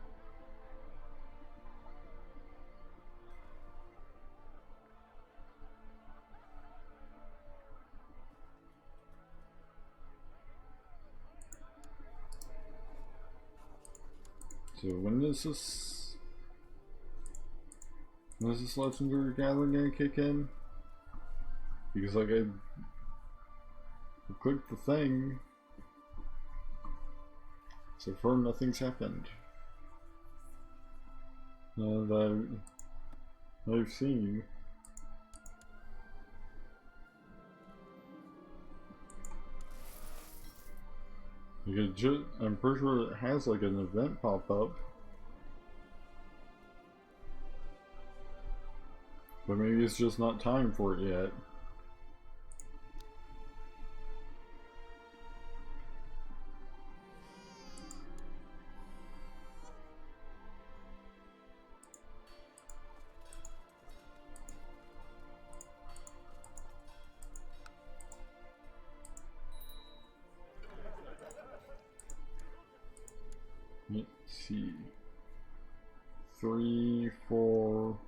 So when is this legendary gathering gonna kick in? Because like I clicked the thing. So far, nothing's happened that I've seen. I'm pretty sure it has like an event pop up, but maybe it's just not time for it yet. Let's see. 3, 4,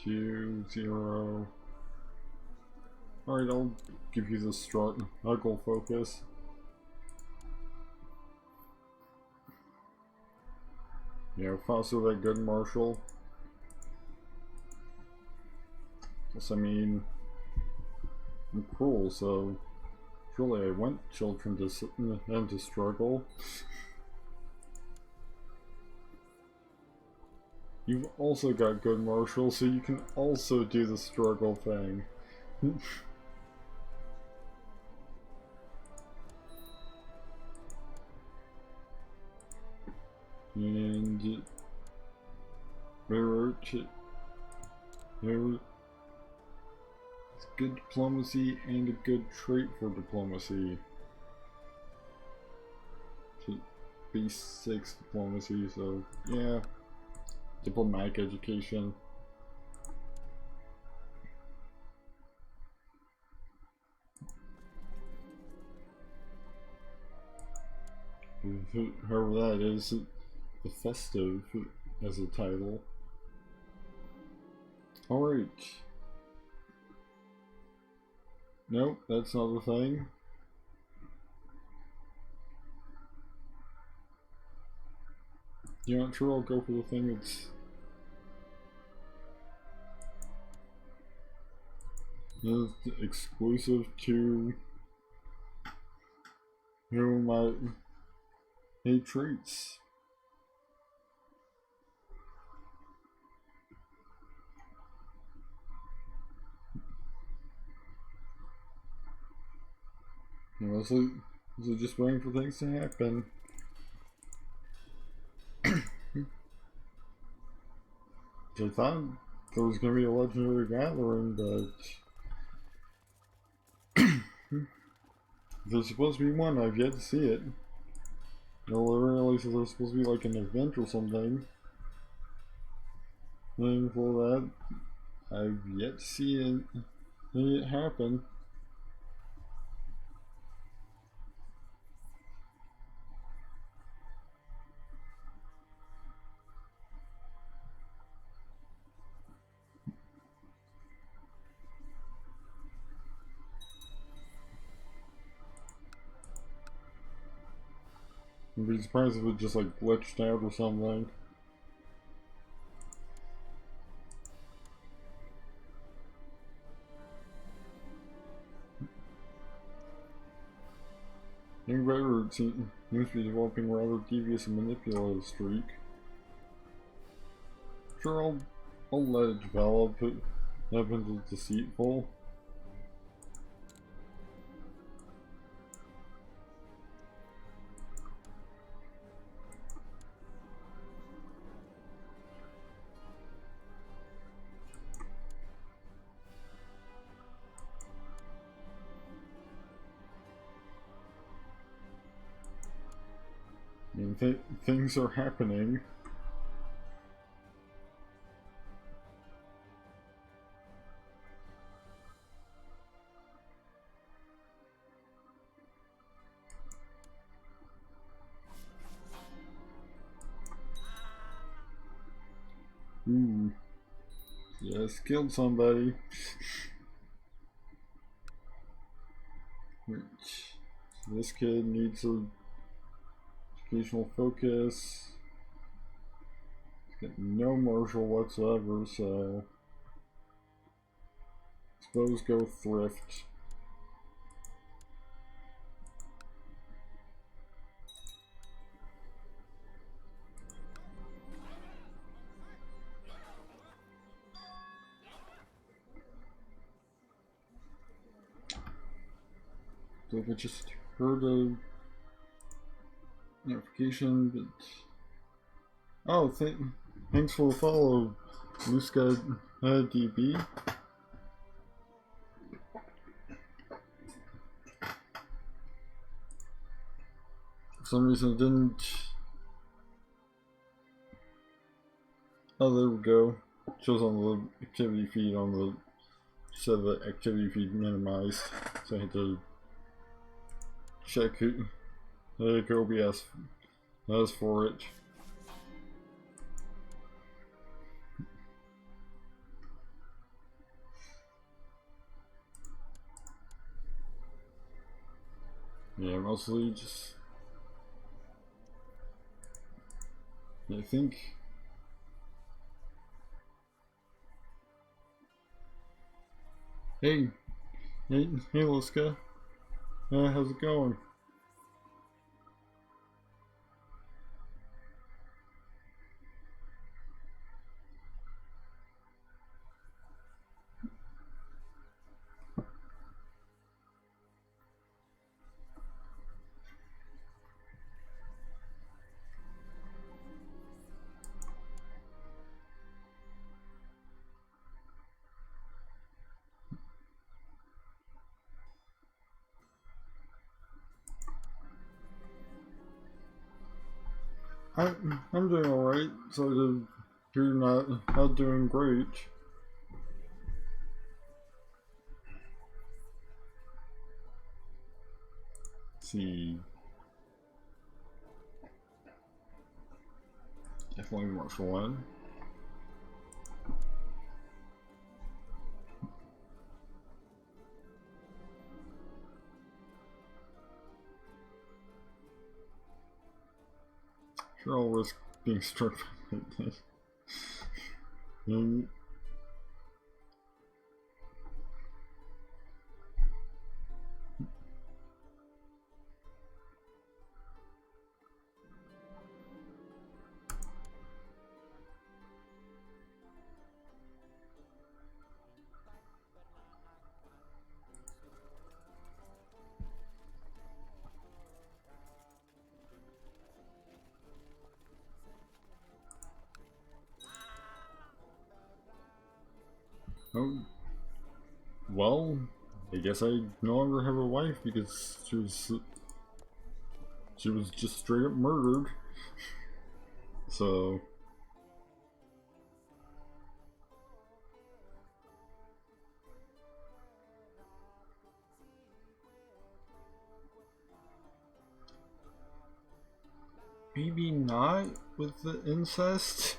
2, 0. Alright, I'll give you the struggle focus. Yeah, foster that good marshal. Plus, I mean, I'm cruel, so surely I want children to struggle. You've also got good marshal, so you can also do the struggle thing. And it's good diplomacy and a good trait for diplomacy. Base 6 diplomacy, so yeah. Diplomatic education. However that is, the festive as a title. Alright. Nope, that's not the thing. You're not sure? I'll go for the thing that's exclusive to my traits. Mostly just waiting for things to happen. I thought there was going to be a legendary gathering, but there's supposed to be one. I've yet to see it. No, really, so there's supposed to be like an event or something. And for that, I've yet to see it happen. I'd be surprised if it just like glitched out or something. Young Rider seems to be developing a rather devious and manipulative streak. Sure, I'll let it develop. It happens is deceitful. I mean, things are happening. Ooh. Yes, killed somebody. This kid needs a educational focus. He's got no martial whatsoever, so I suppose go thrift. So if I just heard a notification, but oh, thanks for the follow, Luska DB. For some reason it didn't. Oh, there we go. It shows on the activity feed on the set of the activity feed minimized, so I had to check who OBS has for it. Yeah, mostly just I think hey Liska, how's it going? I'm doing alright, so you're not doing great. Let's see. Definitely martial one. Sure, I'll risk being struck by lightning. Oh, well, I guess I no longer have a wife because she was just straight up murdered. So maybe not with the incest.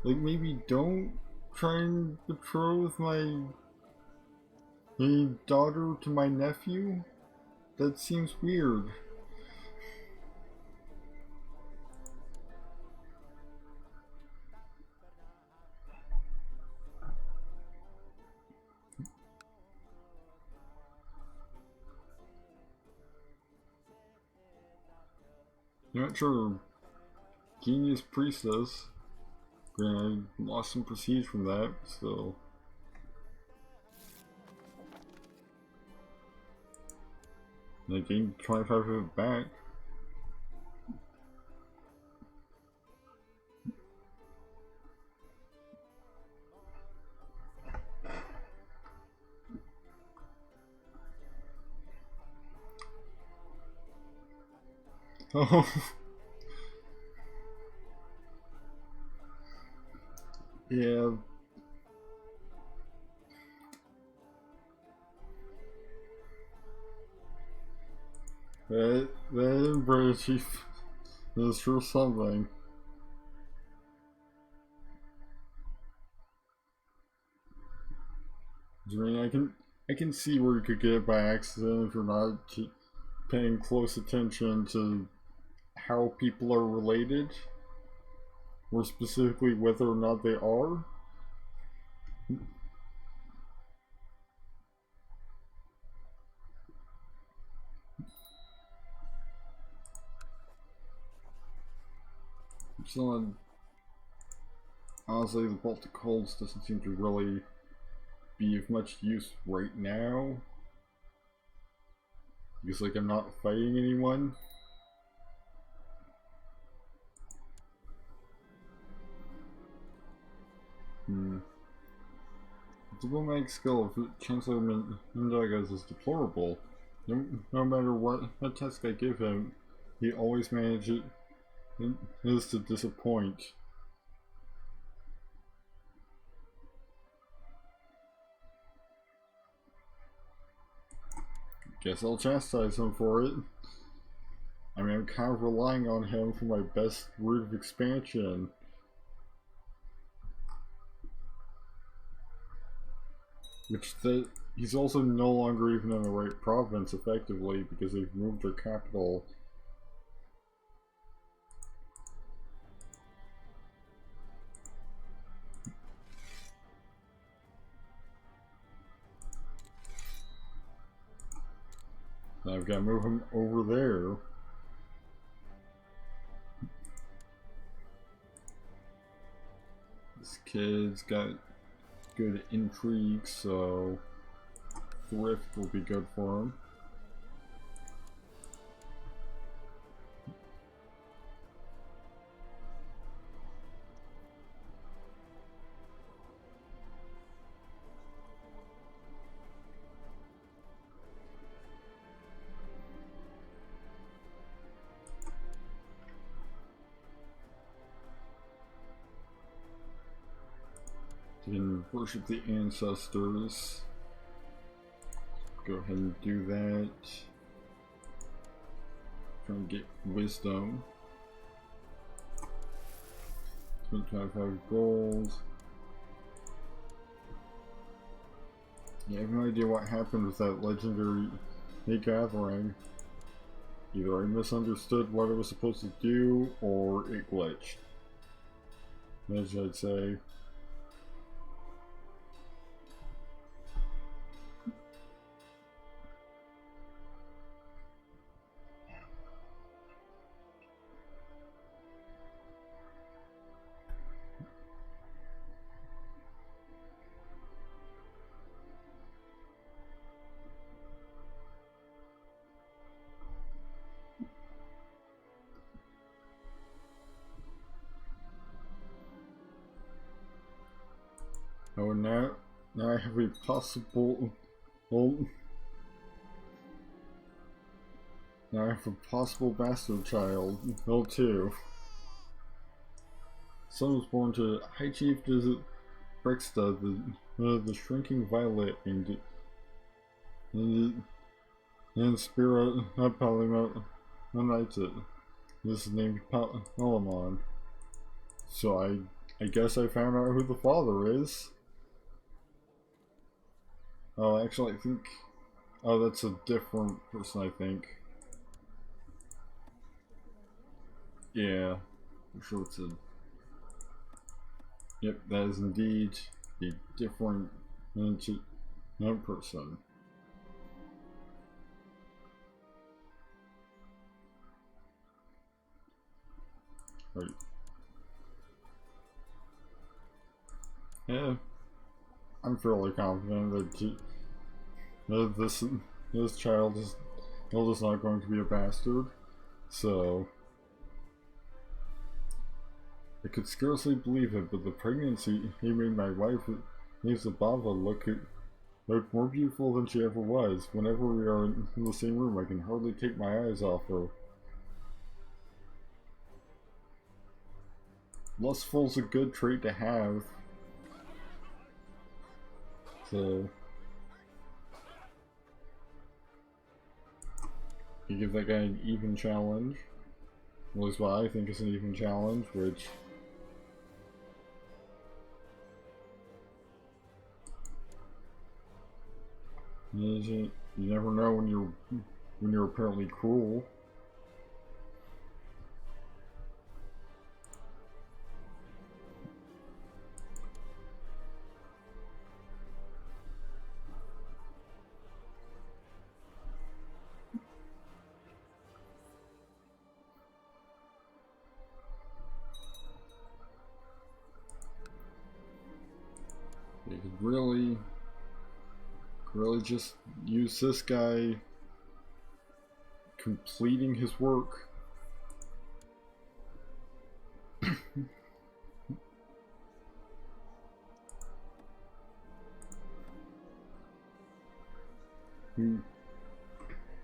Like maybe don't try and betroth my daughter to my nephew? That seems weird. not sure. Genius Priestess. Granted, I lost some prestige from that, so. And I gained 25 of it back. Oh. Yeah. That British chief is sure something. I mean, I can see where you could get it by accident if you're not paying close attention to how people are related, or specifically whether or not they are. So, honestly, the Baltic Holds doesn't seem to really be of much use right now. Because, like, I'm not fighting anyone. The diplomatic skill of Chancellor Mendagas is deplorable. No matter what task I give him, he always manages to disappoint. Guess I'll chastise him for it. I mean, I'm kind of relying on him for my best route of expansion. He's also no longer even in the right province, effectively, because they've moved their capital. Now I've got to move him over there. This kid's got good intrigue, so thrift will be good for him. You can worship the ancestors. Go ahead and do that. Try and get wisdom. 25 gold. Yeah, I have no idea what happened with that legendary gathering. Either I misunderstood what I was supposed to do, or it glitched. As I'd say. Oh, now I have a possible. Well, now I have a possible bastard child. Well, too. Son was born to High Chief Brexta, the shrinking violet, and Spira Palimonited. This is named Palamon. So I guess I found out who the father is. Oh, actually, I think. Oh, that's a different person, I think. Yeah, I'm sure it's a. Yep, that is indeed a different person. Right. Yeah, I'm fairly confident that this child is not going to be a bastard. So I could scarcely believe it, but the pregnancy he made my wife Isabava look more beautiful than she ever was. Whenever we are in the same room, I can hardly take my eyes off her. Lustful's a good trait to have. So you give that guy an even challenge. At least what I think is an even challenge, which you never know when you're apparently cruel. You could really just use this guy completing his work.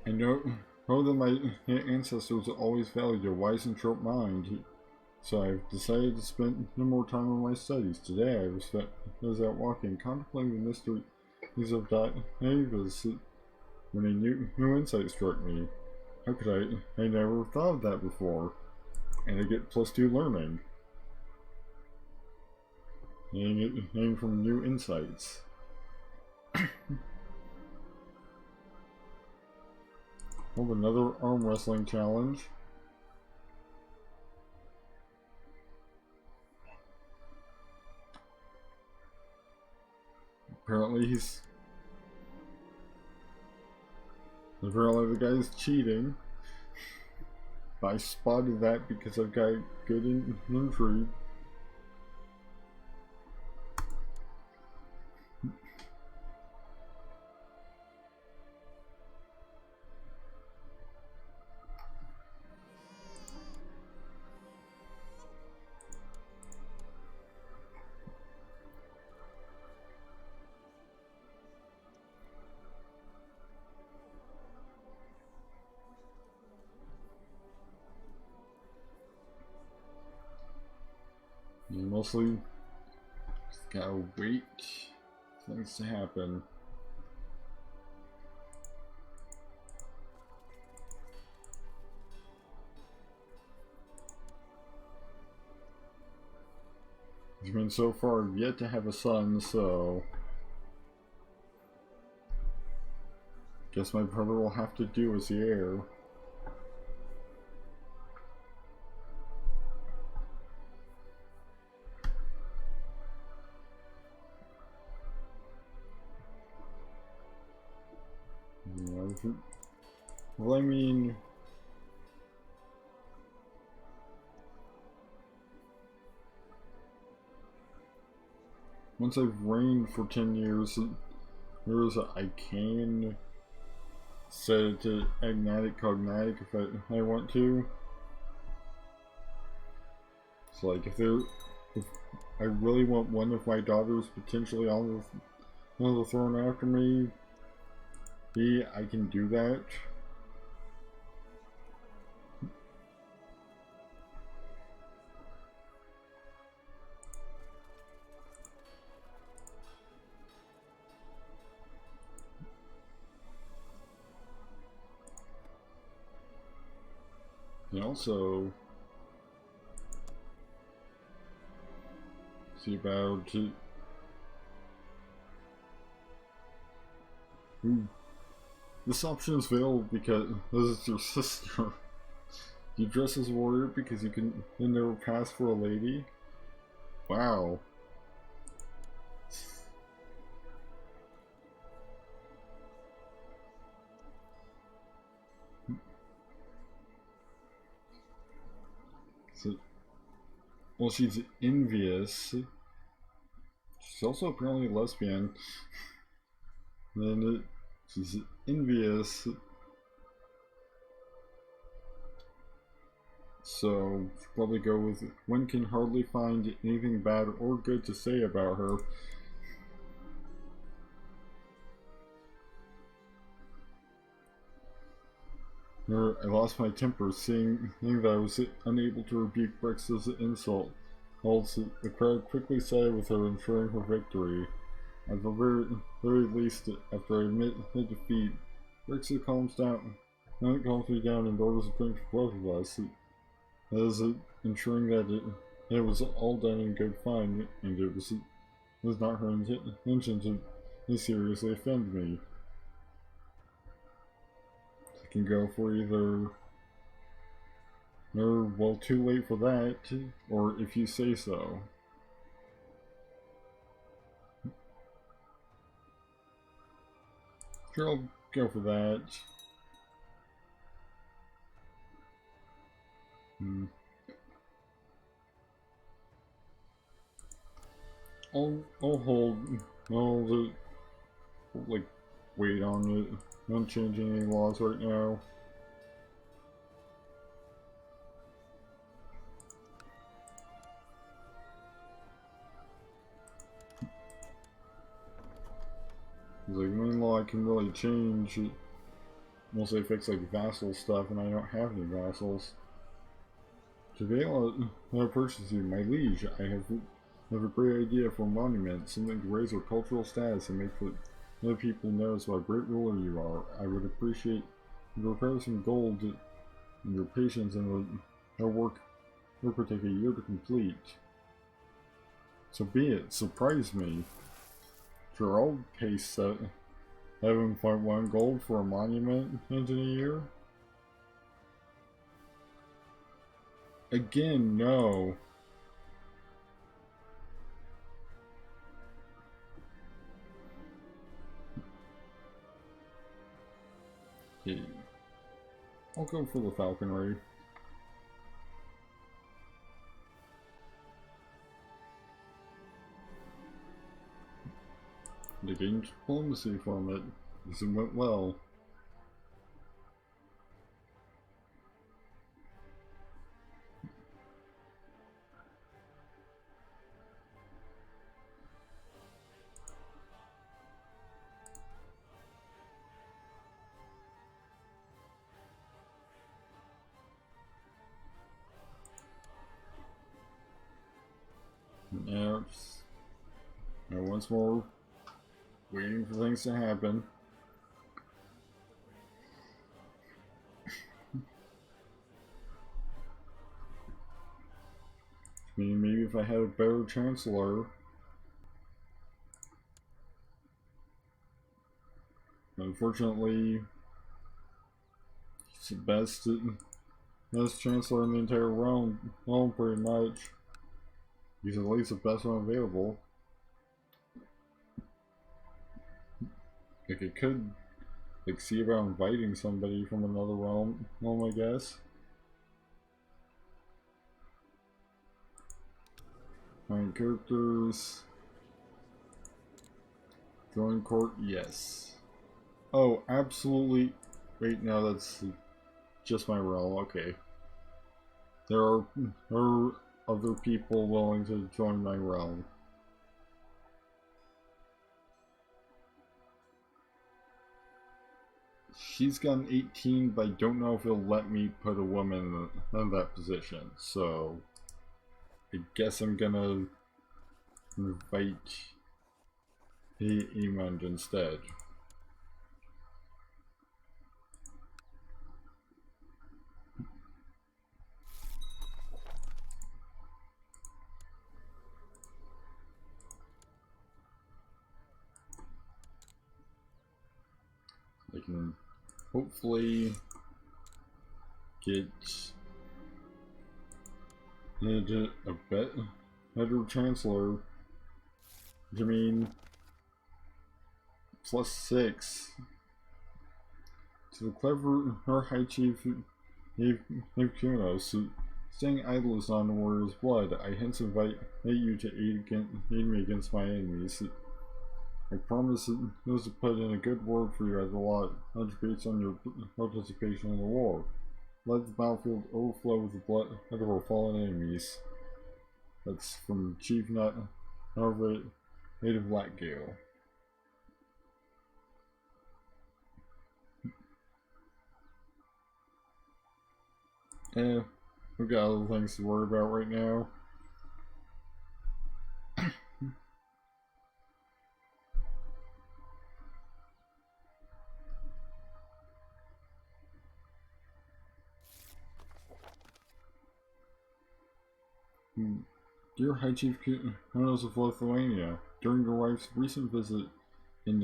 I know that my ancestors always valued a wise and sharp mind, so I've decided to spend more time on my studies. Today I was out walking, contemplating the mysteries of Davis, when a new insight struck me. How could I never thought of that before. And I get +2 learning. And from new insights. Oh, another arm wrestling challenge. Apparently the guy's cheating. I spotted that because I've got good intrigue. You mostly just gotta wait for things to happen. I mean, so far I've yet to have a son, so guess my brother will have to do as the heir. Well, I mean, once I've reigned for 10 years, I can set it to agnatic cognatic if I want to. So like if I really want one of my daughters potentially on the throne after me, I can do that. And also see about this option is available because this is your sister. You dress as a warrior because you can never pass for a lady. Wow. So well, she's envious. She's also apparently a lesbian. Then she's envious. So, probably go with one can hardly find anything bad or good to say about her. I lost my temper seeing that I was unable to rebuke Brex's insult. Also, the crowd quickly sided with her, ensuring her victory. At the very least, after I admit defeat, Brexit calms me down and orders a drink for both of us. That is ensuring that it was all done in good fun, and it was not her intention to seriously offend me. I can go for either, or, well, too late for that, or if you say so. Sure, I'll go for that. I'll hold, I'll like wait on it. Not changing any laws right now. Like, the main law I can really change mostly affects like vassal stuff, and I don't have any vassals. Today I'll purchase you, my liege. I have a great idea for a monument, something to raise our cultural status and make other people notice what a great ruler you are. I would appreciate your some gold and your patience, and our work would take a year to complete. So be it. Surprise me. Sure, I'll pay 7.1 gold for a monument in a year. Again, no. Okay. I'll go for the falconry. The gained diplomacy from it. This went well. Now, once more, waiting for things to happen. I mean, maybe if I had a better chancellor. Unfortunately, he's the best chancellor in the entire realm, pretty much. He's at least the best one available. Like, I could, like, see about inviting somebody from another realm, I guess. Alright, characters. Join court, yes. Oh, absolutely. Wait, no, that's just my realm, okay. There are other people willing to join my realm. She's got an 18, but I don't know if it'll let me put a woman in that position, so I guess I'm gonna invite Emond instead. I can hopefully get a better chancellor. I mean, +6 to the clever her high chief Kunos. Staying idle is not in a warrior's blood. I hence invite you to aid me against my enemies. I promise those to put in a good word for you as a lot, much based on your participation in the war. Let the battlefield overflow with the blood of our fallen enemies. That's from Chief Native Latgale. We've got other things to worry about right now. Dear High Chief Colonels of Lithuania, during your wife's recent visit in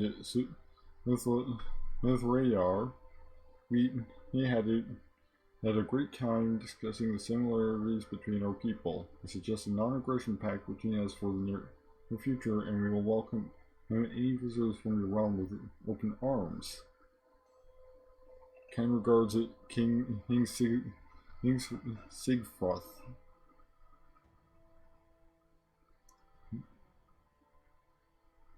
Lithuania, we had a great time discussing the similarities between our people. I suggest a non-aggression pact between us for the near future, and we will welcome any visitors from your realm with open arms. Kind regards, King Sigfroth.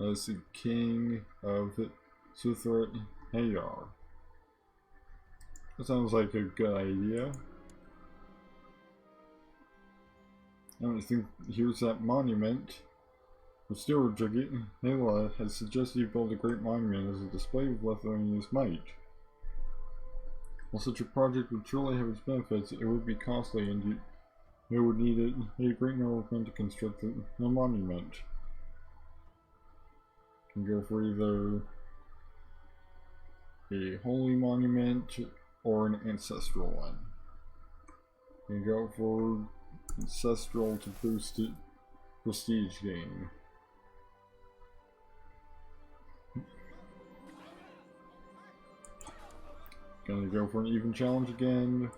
As the King of Hayar. That sounds like a good idea. I think here's that monument. The steward Jagila has suggested you build a great monument as a display of Lithuania's might. While such a project would surely have its benefits, it would be costly and it would need a great number of men to construct the monument. You can go for either a holy monument or an ancestral one. You can go for ancestral to boost it prestige gain. Gonna go for an even challenge again.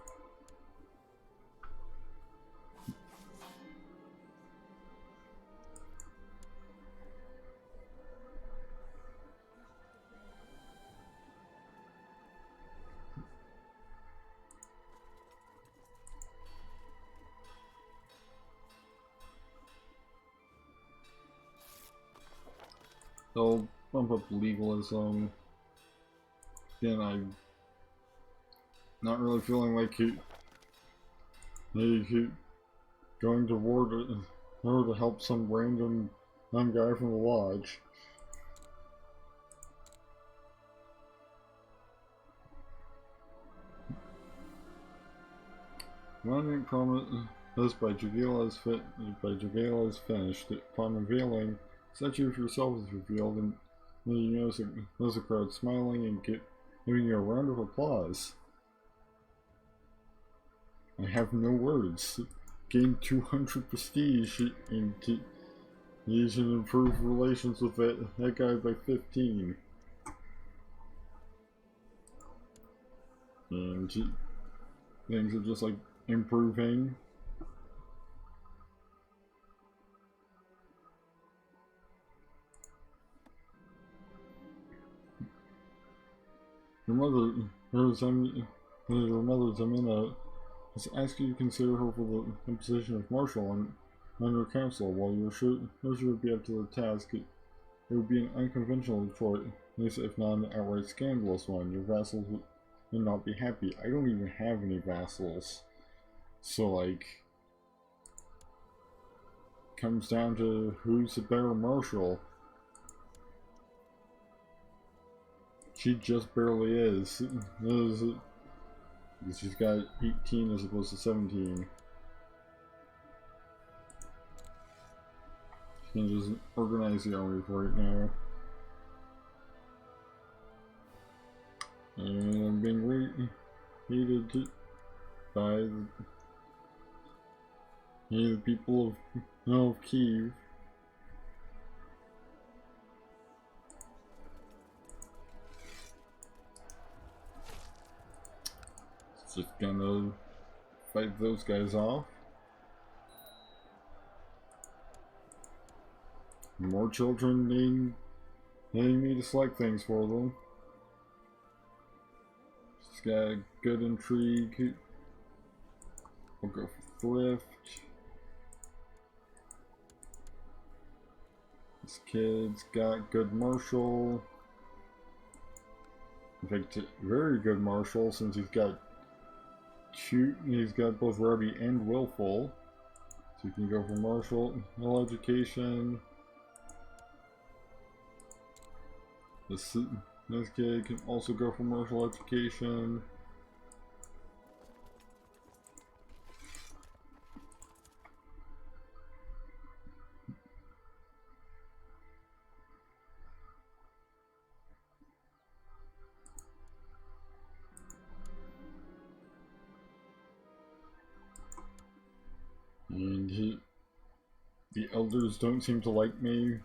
They'll bump up legalism. Again, I'm not really feeling like going to war to help some random guy from the lodge. Monument promised by Jagila is finished. Upon unveiling, statue of yourself is revealed, and you notice the crowd smiling and giving you a round of applause. I have no words. Gain 200 prestige and you should improve relations with that guy by 15. And things are just like improving. Your mother, Zamina, has asked you to consider her for the position of marshal on your council. While you're sure you would be up to the task, it would be an unconventional choice, if not an outright scandalous one. Your vassals would not be happy. I don't even have any vassals. So, like, comes down to who's the better marshal. She just barely is. She's got 18 as opposed to 17. She can just organize the army for right now. And I'm being hated by the people of Kiev. Just gonna fight those guys off. More children needing me to select things for them. Just got a good intrigue. We'll go for thrift. This kid's got good martial. In fact, very good martial since he's got both ready and willful. So you can go for martial, no education. This kid can also go for martial education. And the elders don't seem to like me.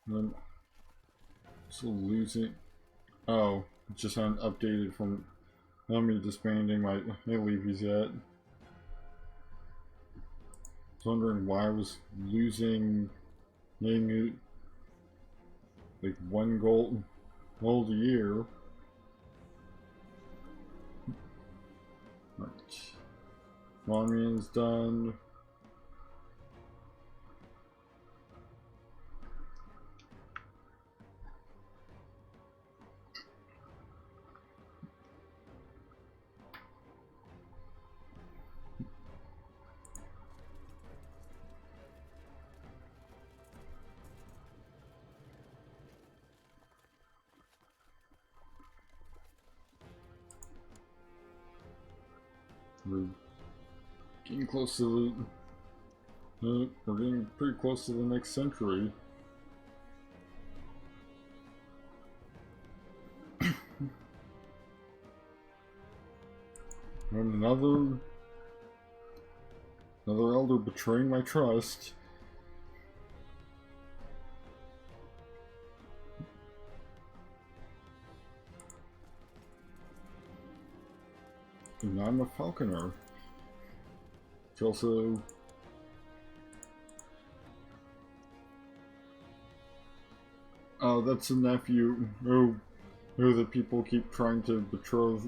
I'm still losing. Oh, it just hadn't updated from me disbanding my levies yet. I was wondering why I was losing like 1 gold a year. Right. Monrian's done. We're getting close to the... we're getting pretty close to the next century. And another elder betraying my trust. And I'm a falconer. It's also... oh, that's a nephew who the people keep trying to betroth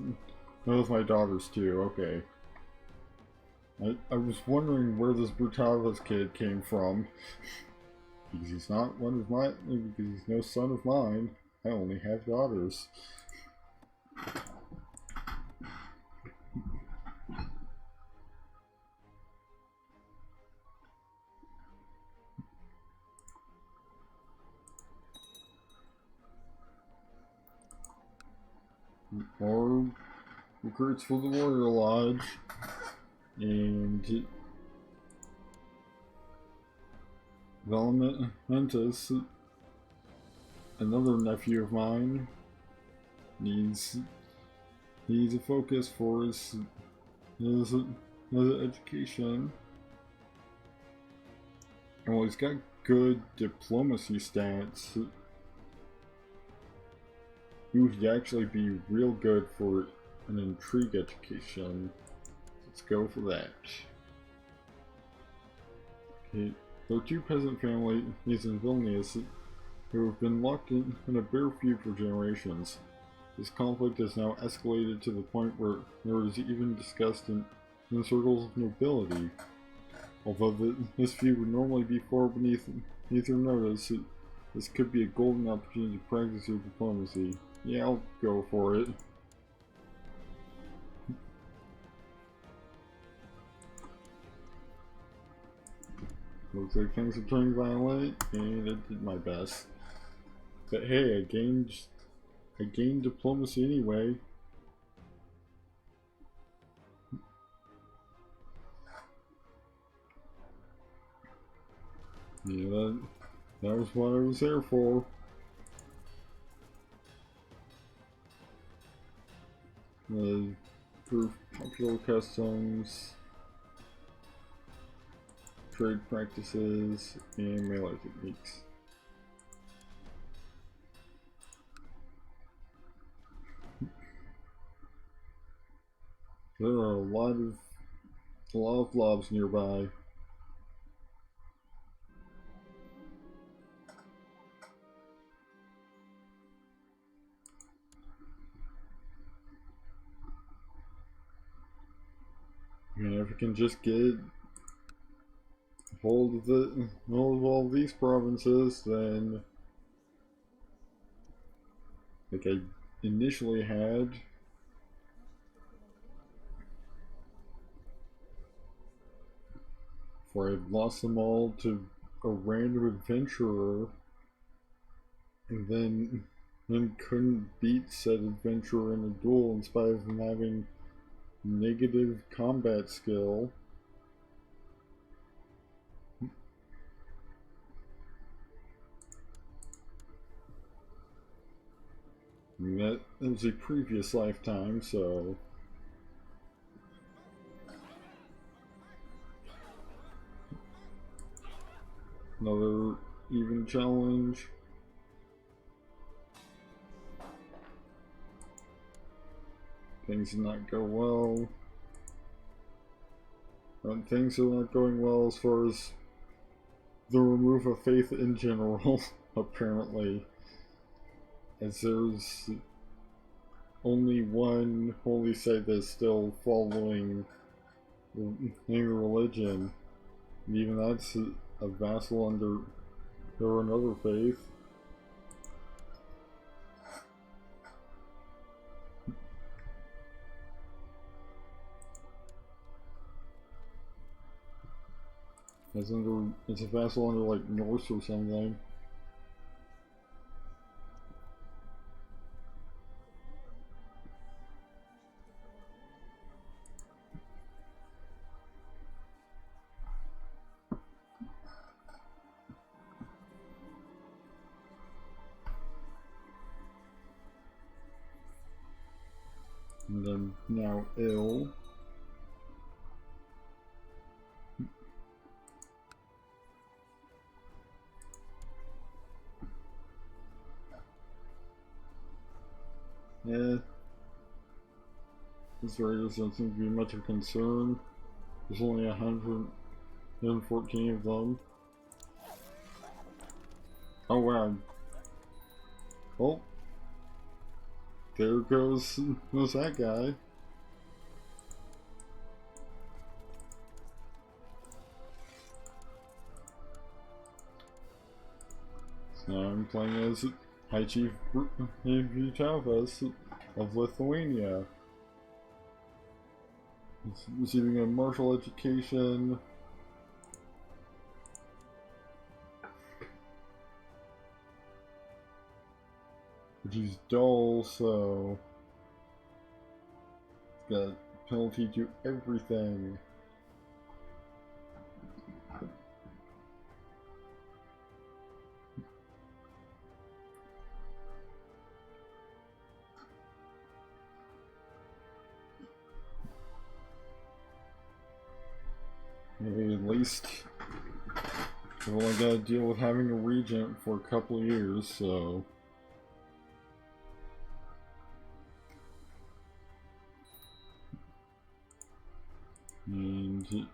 my daughters to. Okay. I was wondering where this Brutalis kid came from. Because he's not one of my... because he's no son of mine. I only have daughters. Or recruits for the Warrior Lodge. And... Valmentus, another nephew of mine, needs a focus for his education. And well, he's got good diplomacy stats. He would actually be real good for an intrigue education. Let's go for that. Okay. There are 2 peasant families in Vilnius who have been locked in a bare feud for generations. This conflict has now escalated to the point where it is even discussed in circles of nobility. Although this feud would normally be far beneath their notice, this could be a golden opportunity to practice your diplomacy. Yeah, I'll go for it. Looks like things are turning violent, and I did my best. But hey, I gained diplomacy anyway. Yeah, that was what I was there for. Proof popular customs, trade practices, and melee techniques. There are a lot of blobs nearby. can just get hold of all these provinces, then like I initially had. Where I lost them all to a random adventurer, and then couldn't beat said adventurer in a duel in spite of him having negative combat skill. I mean, that was a previous lifetime, so another even challenge. Things did not go well. And things are not going well as far as the remove of faith in general, apparently. As there's only one holy site that's still following the religion. And even that's a vassal under another faith. It's a vassal under like Norse or something. And then now ill. This area doesn't seem to be much of a concern. There's only 114 of them. Oh wow. Oh. There goes that guy. So now I'm playing as High Chief Vytautas of Lithuania. He's receiving a martial education. Which is dull, so it's got penalty to everything. Maybe at least I've only got to deal with having a regent for a couple of years, so. And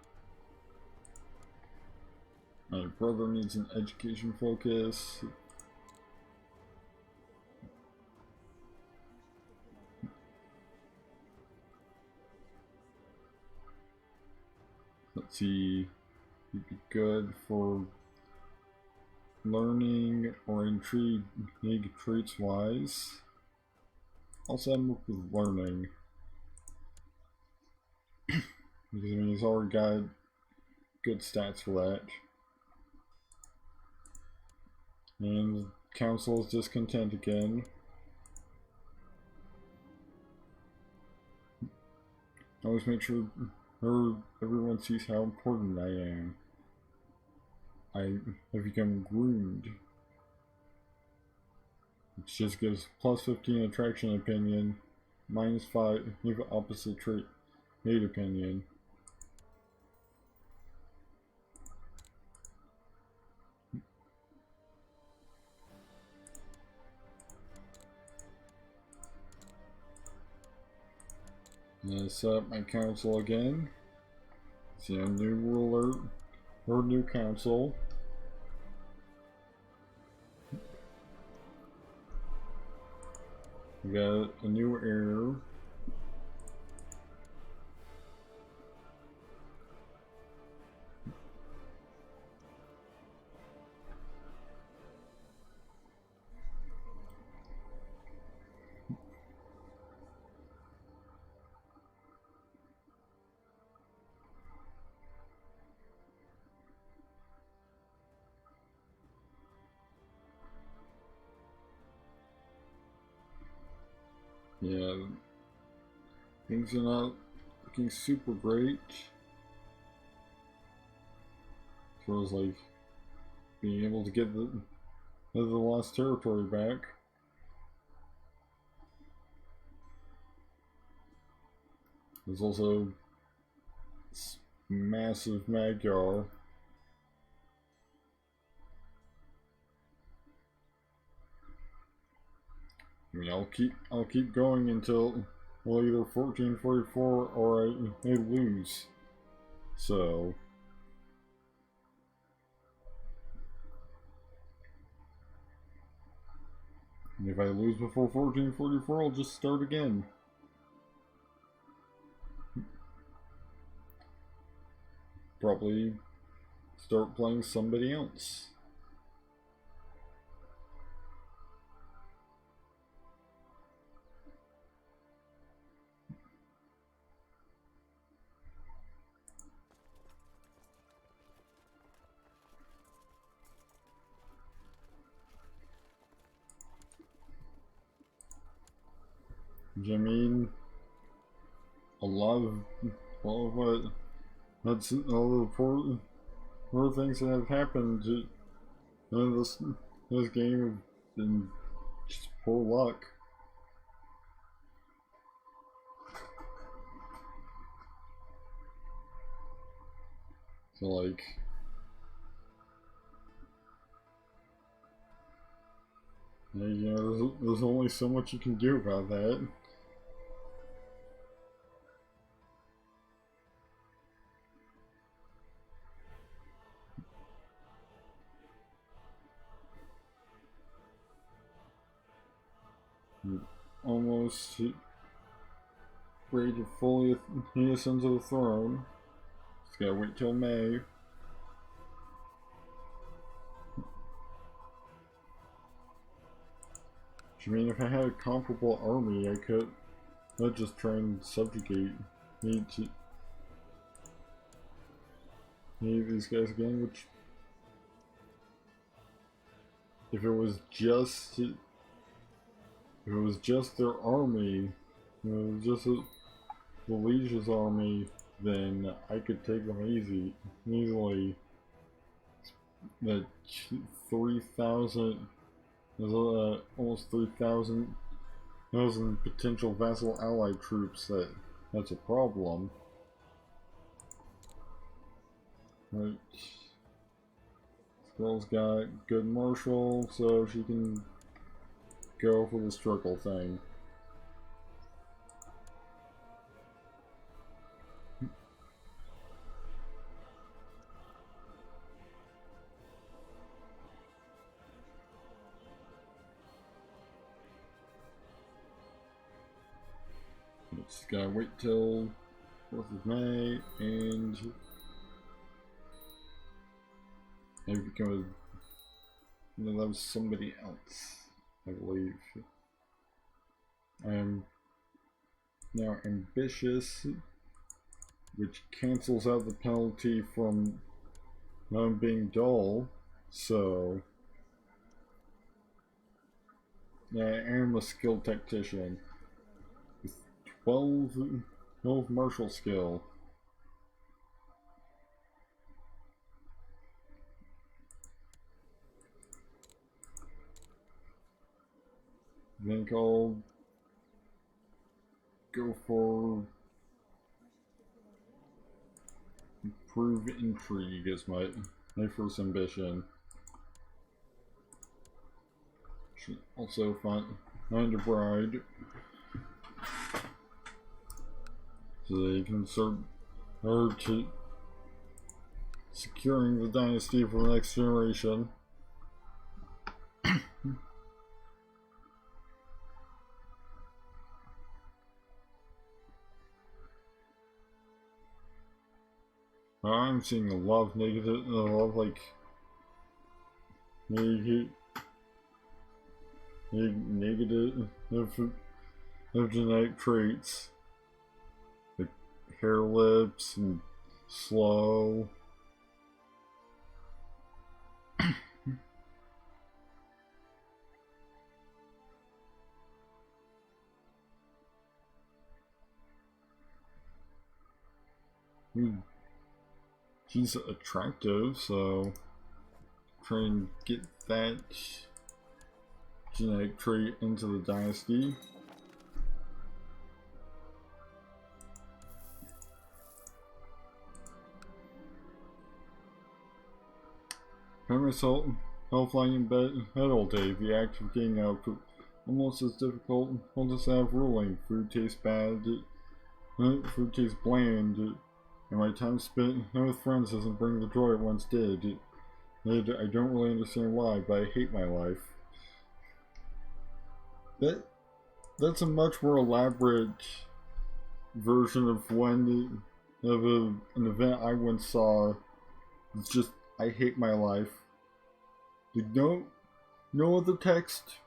my brother needs an education focus. Let's see, he'd be good for learning or intrigue traits wise. Also, I'm up with learning. Because I mean, he's already got good stats for that. And council is discontent again. Always make sure everyone sees how important I am. I have become groomed. It just gives plus 15 attraction opinion, minus 5 leave opposite trait mate opinion. Set up my council again. See a new ruler or new council. We got a new heir. Yeah, things are not looking super great. As far as like being able to get the lost territory back. There's also this massive Magyar. I mean, I'll keep going until, well, either 1444 or I lose. So if I lose before 1444, I'll just start again. Probably start playing somebody else. I mean, a lot of what that's all the poor things that have happened in this game have been just poor luck. So like, you know, there's only so much you can do about that. Almost ready to fully ascend to the throne. Just gotta wait till May. I mean, if I had a comparable army, I'd just try and subjugate any of these guys again, which, if it was just their army, you know, just the Liege's army, then I could take them easily. That 3,000, there's almost 3,000 potential vassal allied troops. That's a problem. Right. This girl's got good martial, so she can go for the struggle thing. Just gotta wait till 4th of May and maybe become that was somebody else, I believe. I am now ambitious, which cancels out the penalty from not being dull, so yeah, I am a skilled tactician with 12 martial skill. I think I'll go for improve intrigue as my first ambition. Should also find a bride so they can start to securing the dynasty for the next generation. I'm seeing a lot of negative, a lot of like negative genetic traits, like hair lips and slow. he's attractive, so try and get that genetic trait into the dynasty. Find myself lying in bed all day. The act of getting up almost as difficult. I'll just have ruling. Food tastes bad. Food tastes bland. And my time spent with friends doesn't bring the joy it once did. I don't really understand why, but I hate my life. That's a much more elaborate version of an event I once saw. It's just, I hate my life. No other text.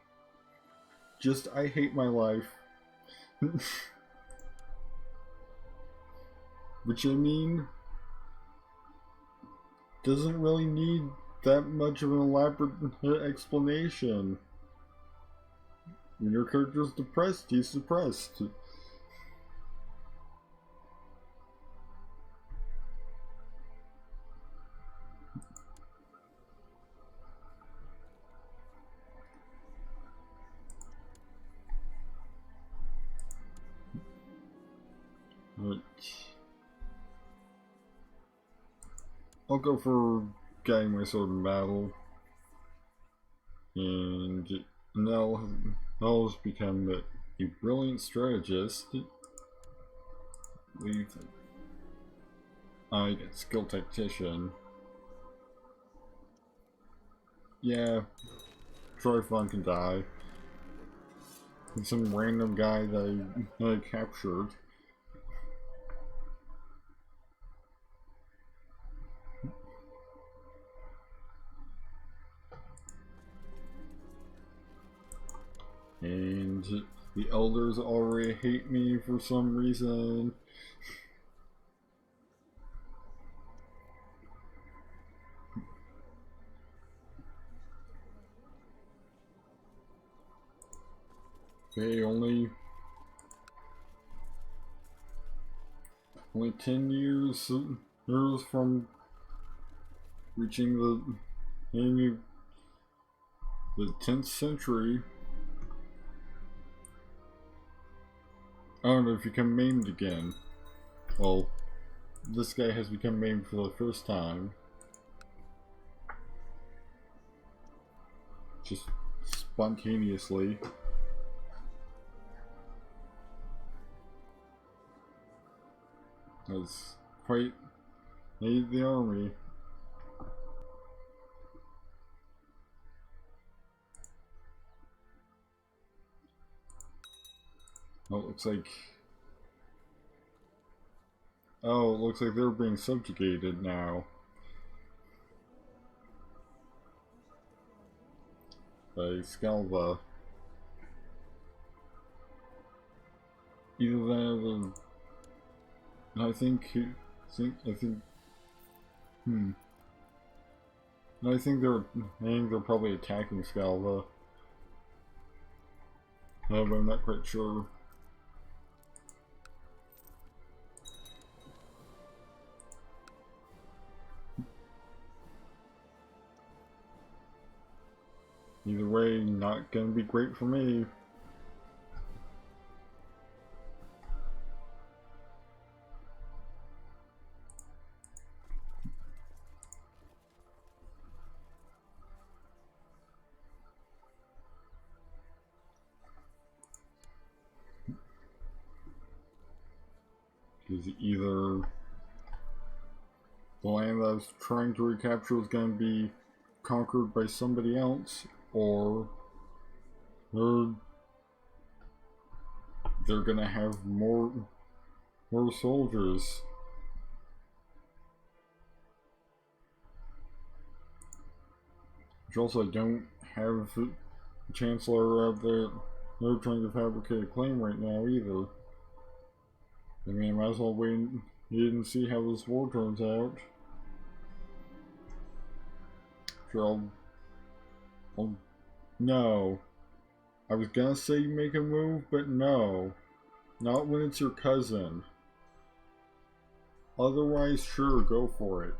Just, I hate my life. Which, I mean, doesn't really need that much of an elaborate explanation. When your character's depressed, he's depressed. But I'll go for getting my sword in battle, and I'll just become a brilliant strategist. Leave. I get skill tactician. Yeah, Troyfon can die. And some random guy that I captured. And the elders already hate me for some reason. Okay, only 10 years from reaching the 10th century. I don't know if you become maimed again. Well, this guy has become maimed for the first time. Just spontaneously. That's quite made the army. Oh, it looks like they're being subjugated now. By Scalva. Either that or I think they're probably attacking Scalva. But I'm not quite sure. Either way, not gonna be great for me. Because either the land that I was trying to recapture is gonna be conquered by somebody else, or they're gonna have more soldiers. Which also, I don't have a chancellor out there. They're trying to fabricate a claim right now either. I mean, I might as well wait and see how this war turns out. Sure, no. I was gonna say make a move, but no. Not when it's your cousin. Otherwise, sure, go for it.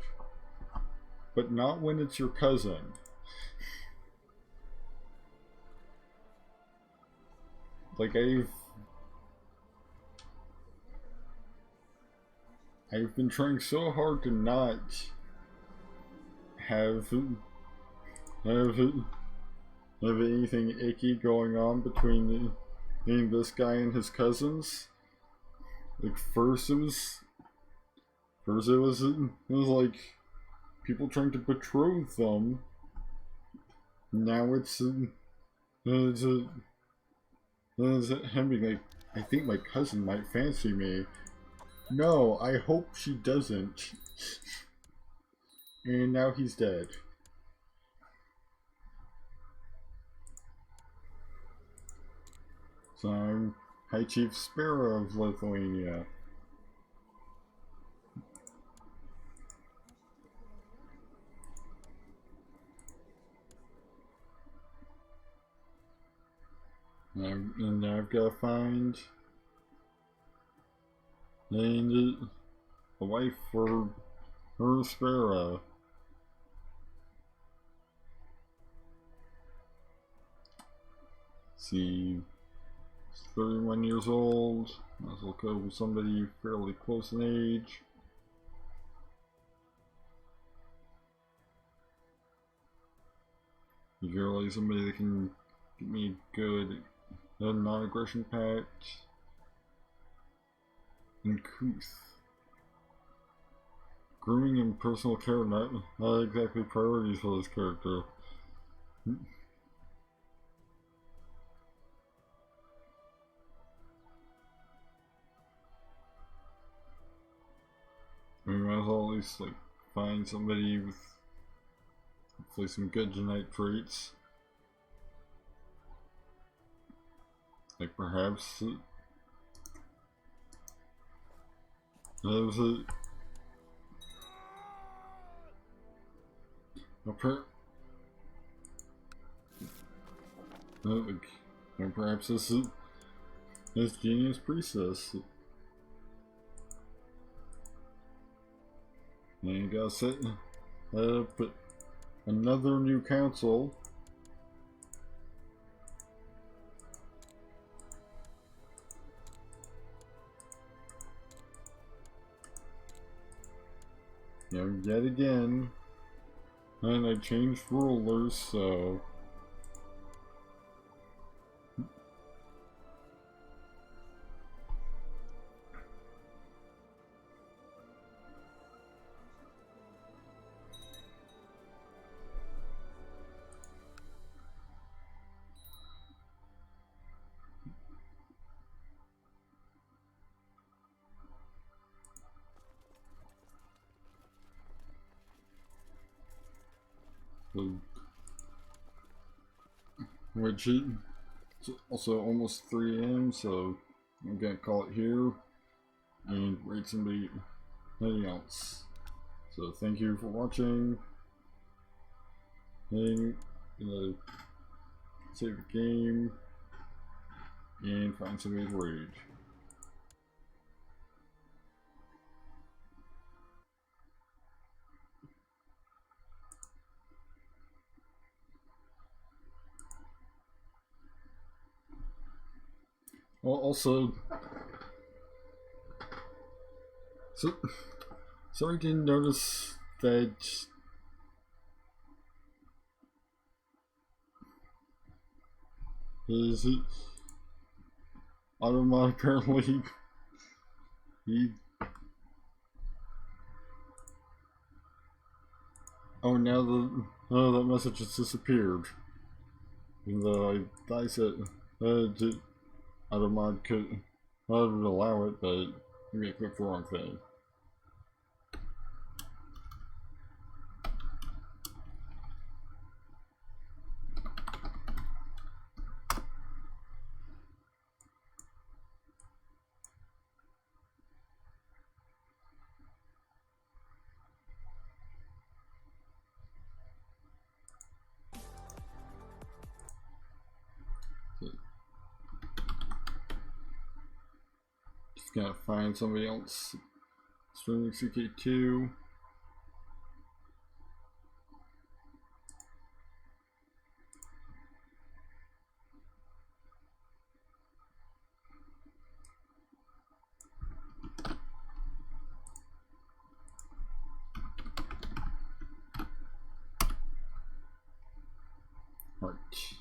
But not when it's your cousin. Like, I've been trying so hard to not have anything icky going on between this guy and his cousins. Like, first it was like people trying to betroth them. Now it's him being like, I think my cousin might fancy me. No, I hope she doesn't. And now he's dead. So I'm High Chief Sparrow of Lithuania. And I've got to find a wife for her Sparrow. See, he's 31 years old. Might as well go with somebody fairly close in age. Usually somebody that can give me good non-aggression pact. Uncouth. Grooming and personal care not exactly priorities for this character. We might as well at least like find somebody with hopefully some good genetic traits. Like perhaps there's a perhaps this is this genius priestess. And you gotta set up another new council. You know, yet again. And I changed rulers, so which is also almost 3 AM, so I'm gonna call it here and wait somebody anything else. So thank you for watching. And save the game and find somebody to rage. Well, also, so I didn't notice that his Automod apparently now that message has disappeared. Even though I said Automod could allow it, but maybe I clicked the wrong thing. Just gotta find somebody else Spending CK2. Right.